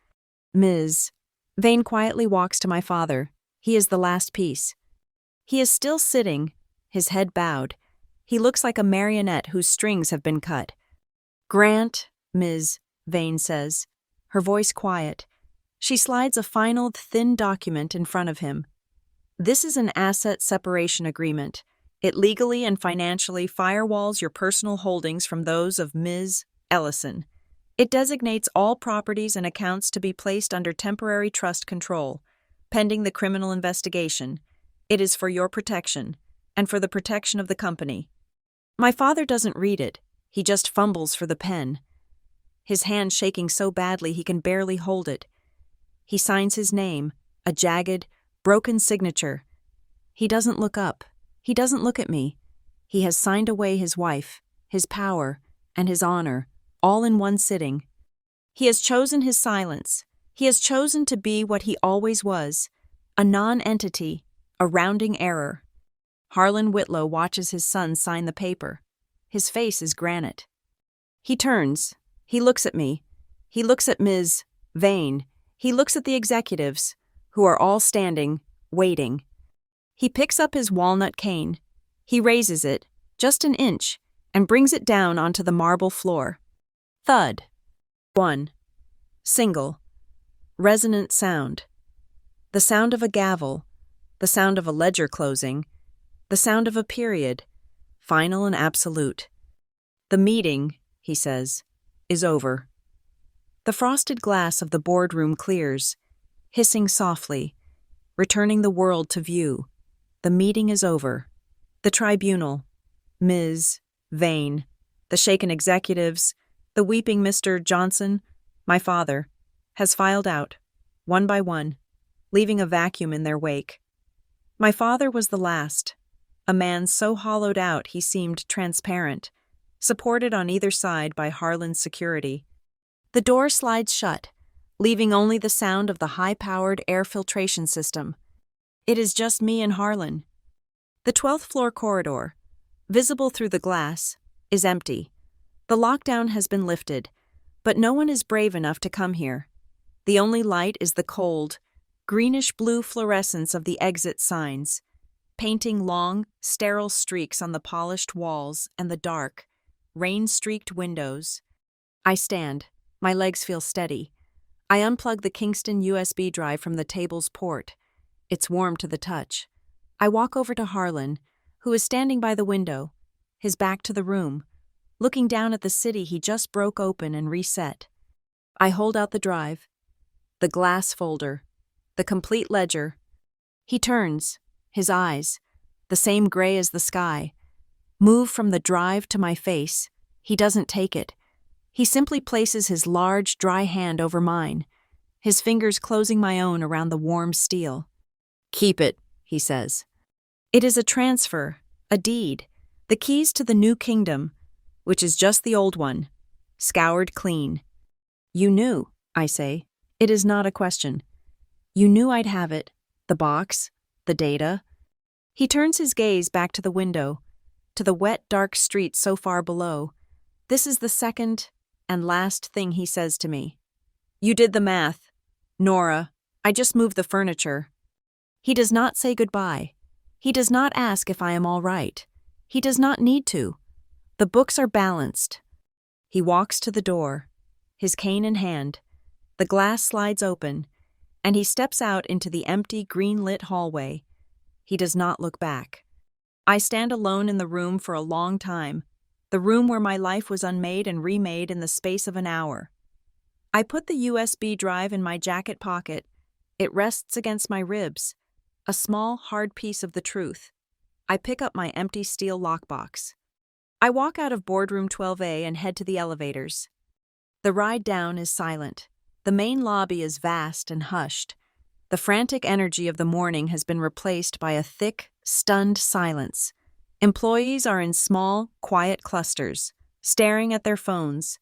Ms. Vane quietly walks to my father. He is the last piece. He is still sitting, his head bowed. He looks like a marionette whose strings have been cut. Grant, Ms. Vane says, her voice quiet. She slides a final, thin document in front of him. This is an asset separation agreement. It legally and financially firewalls your personal holdings from those of Ms. Ellison. It designates all properties and accounts to be placed under temporary trust control, pending the criminal investigation. It is for your protection, and for the protection of the company. My father doesn't read it. He just fumbles for the pen. His hand shaking so badly he can barely hold it. He signs his name, a jagged, broken signature. He doesn't look up. He doesn't look at me. He has signed away his wife, his power, and his honor, all in one sitting. He has chosen his silence. He has chosen to be what he always was, a non-entity, a rounding error. Harlan Whitlow watches his son sign the paper. His face is granite. He turns. He looks at me. He looks at Ms. Vane. He looks at the executives, who are all standing, waiting. He picks up his walnut cane. He raises it, just an inch, and brings it down onto the marble floor. Thud. 1. Single. Resonant sound. The sound of a gavel. The sound of a ledger closing. The sound of a period. Final and absolute. The meeting, he says, is over. The frosted glass of the boardroom clears, hissing softly, returning the world to view. The meeting is over. The tribunal, Ms. Vane, the shaken executives, the weeping Mr. Johnson, my father, has filed out, one by one, leaving a vacuum in their wake. My father was the last, a man so hollowed out he seemed transparent, supported on either side by Harlan's security. The door slides shut, leaving only the sound of the high-powered air filtration system. It is just me and Harlan. The 12th floor corridor, visible through the glass, is empty. The lockdown has been lifted, but no one is brave enough to come here. The only light is the cold, greenish-blue fluorescence of the exit signs, painting long, sterile streaks on the polished walls and the dark, rain-streaked windows. I stand. My legs feel steady. I unplug the Kingston USB drive from the table's port. It's warm to the touch. I walk over to Harlan, who is standing by the window, his back to the room, looking down at the city he just broke open and reset. I hold out the drive, the glass folder, the complete ledger. He turns, his eyes, the same gray as the sky, move from the drive to my face. He doesn't take it. He simply places his large, dry hand over mine, his fingers closing my own around the warm steel. "Keep it," he says. It is a transfer, a deed, the keys to the new kingdom, which is just the old one, scoured clean. "You knew," I say. It is not a question. "You knew I'd have it, the box, the data." He turns his gaze back to the window, to the wet, dark street so far below. This is the second and last thing he says to me. "You did the math. Nora, I just moved the furniture." He does not say goodbye. He does not ask if I am all right. He does not need to. The books are balanced. He walks to the door, his cane in hand. The glass slides open, and he steps out into the empty, green-lit hallway. He does not look back. I stand alone in the room for a long time, the room where my life was unmade and remade in the space of an hour. I put the USB drive in my jacket pocket. It rests against my ribs, a small, hard piece of the truth. I pick up my empty steel lockbox. I walk out of boardroom 12A and head to the elevators. The ride down is silent. The main lobby is vast and hushed. The frantic energy of the morning has been replaced by a thick, stunned silence. Employees are in small, quiet clusters, staring at their phones,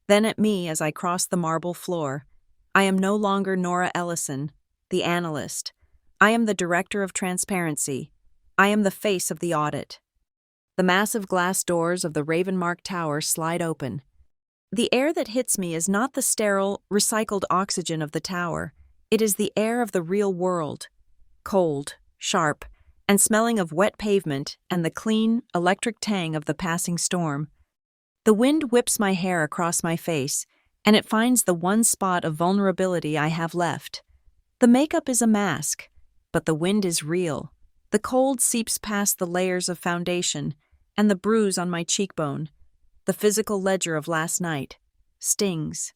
then at me as I cross the marble floor. I am no longer Nora Ellison, the analyst. I am the director of transparency. I am the face of the audit. The massive glass doors of the Ravenmark Tower slide open. The air that hits me is not the sterile, recycled oxygen of the tower. It is the air of the real world. Cold, sharp, and smelling of wet pavement and the clean, electric tang of the passing storm. The wind whips my hair across my face, and it finds the one spot of vulnerability I have left. The makeup is a mask, but the wind is real. The cold seeps past the layers of foundation, and the bruise on my cheekbone, the physical ledger of last night, stings.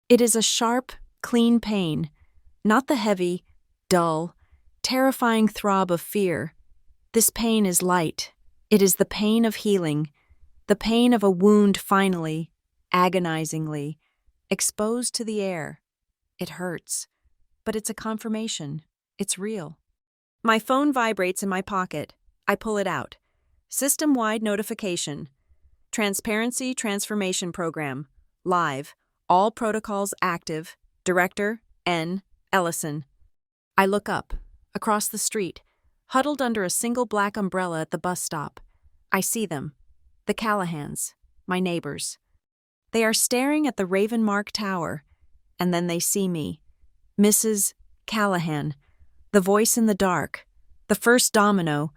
It is a sharp, clean pain, not the heavy, dull, terrifying throb of fear. This pain is light. It is the pain of healing, the pain of a wound finally, agonizingly, exposed to the air. It hurts, but it's a confirmation. It's real. My phone vibrates in my pocket. I pull it out. System-wide notification. Transparency Transformation Program. Live. All protocols active. Director, N. Ellison. I look up, across the street, huddled under a single black umbrella at the bus stop. I see them. The Callahans, my neighbors. They are staring at the Ravenmark Tower, and then they see me. Mrs. Callahan, the voice in the dark, the first domino,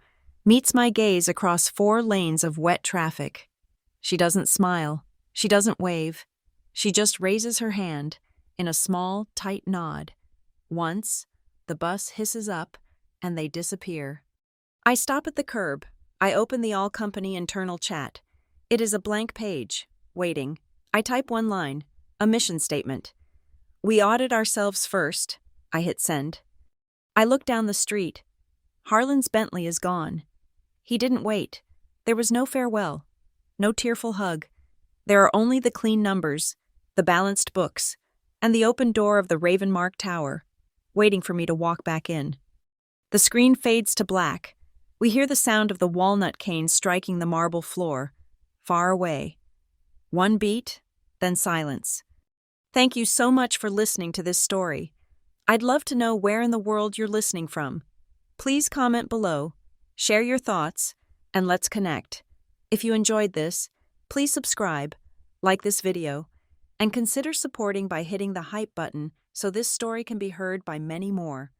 meets my gaze across 4 lanes of wet traffic. She doesn't smile. She doesn't wave. She just raises her hand in a small, tight nod. Once, the bus hisses up, and they disappear. I stop at the curb. I open the all-company internal chat. It is a blank page, waiting. I type one line, a mission statement. We audit ourselves first. I hit send. I look down the street. Harlan's Bentley is gone. He didn't wait. There was no farewell, no tearful hug. There are only the clean numbers, the balanced books, and the open door of the Ravenmark Tower, waiting for me to walk back in. The screen fades to black. We hear the sound of the walnut cane striking the marble floor, far away. One beat, then silence. Thank you so much for listening to this story. I'd love to know where in the world you're listening from. Please comment below, share your thoughts, and let's connect. If you enjoyed this, please subscribe, like this video, and consider supporting by hitting the hype button so this story can be heard by many more.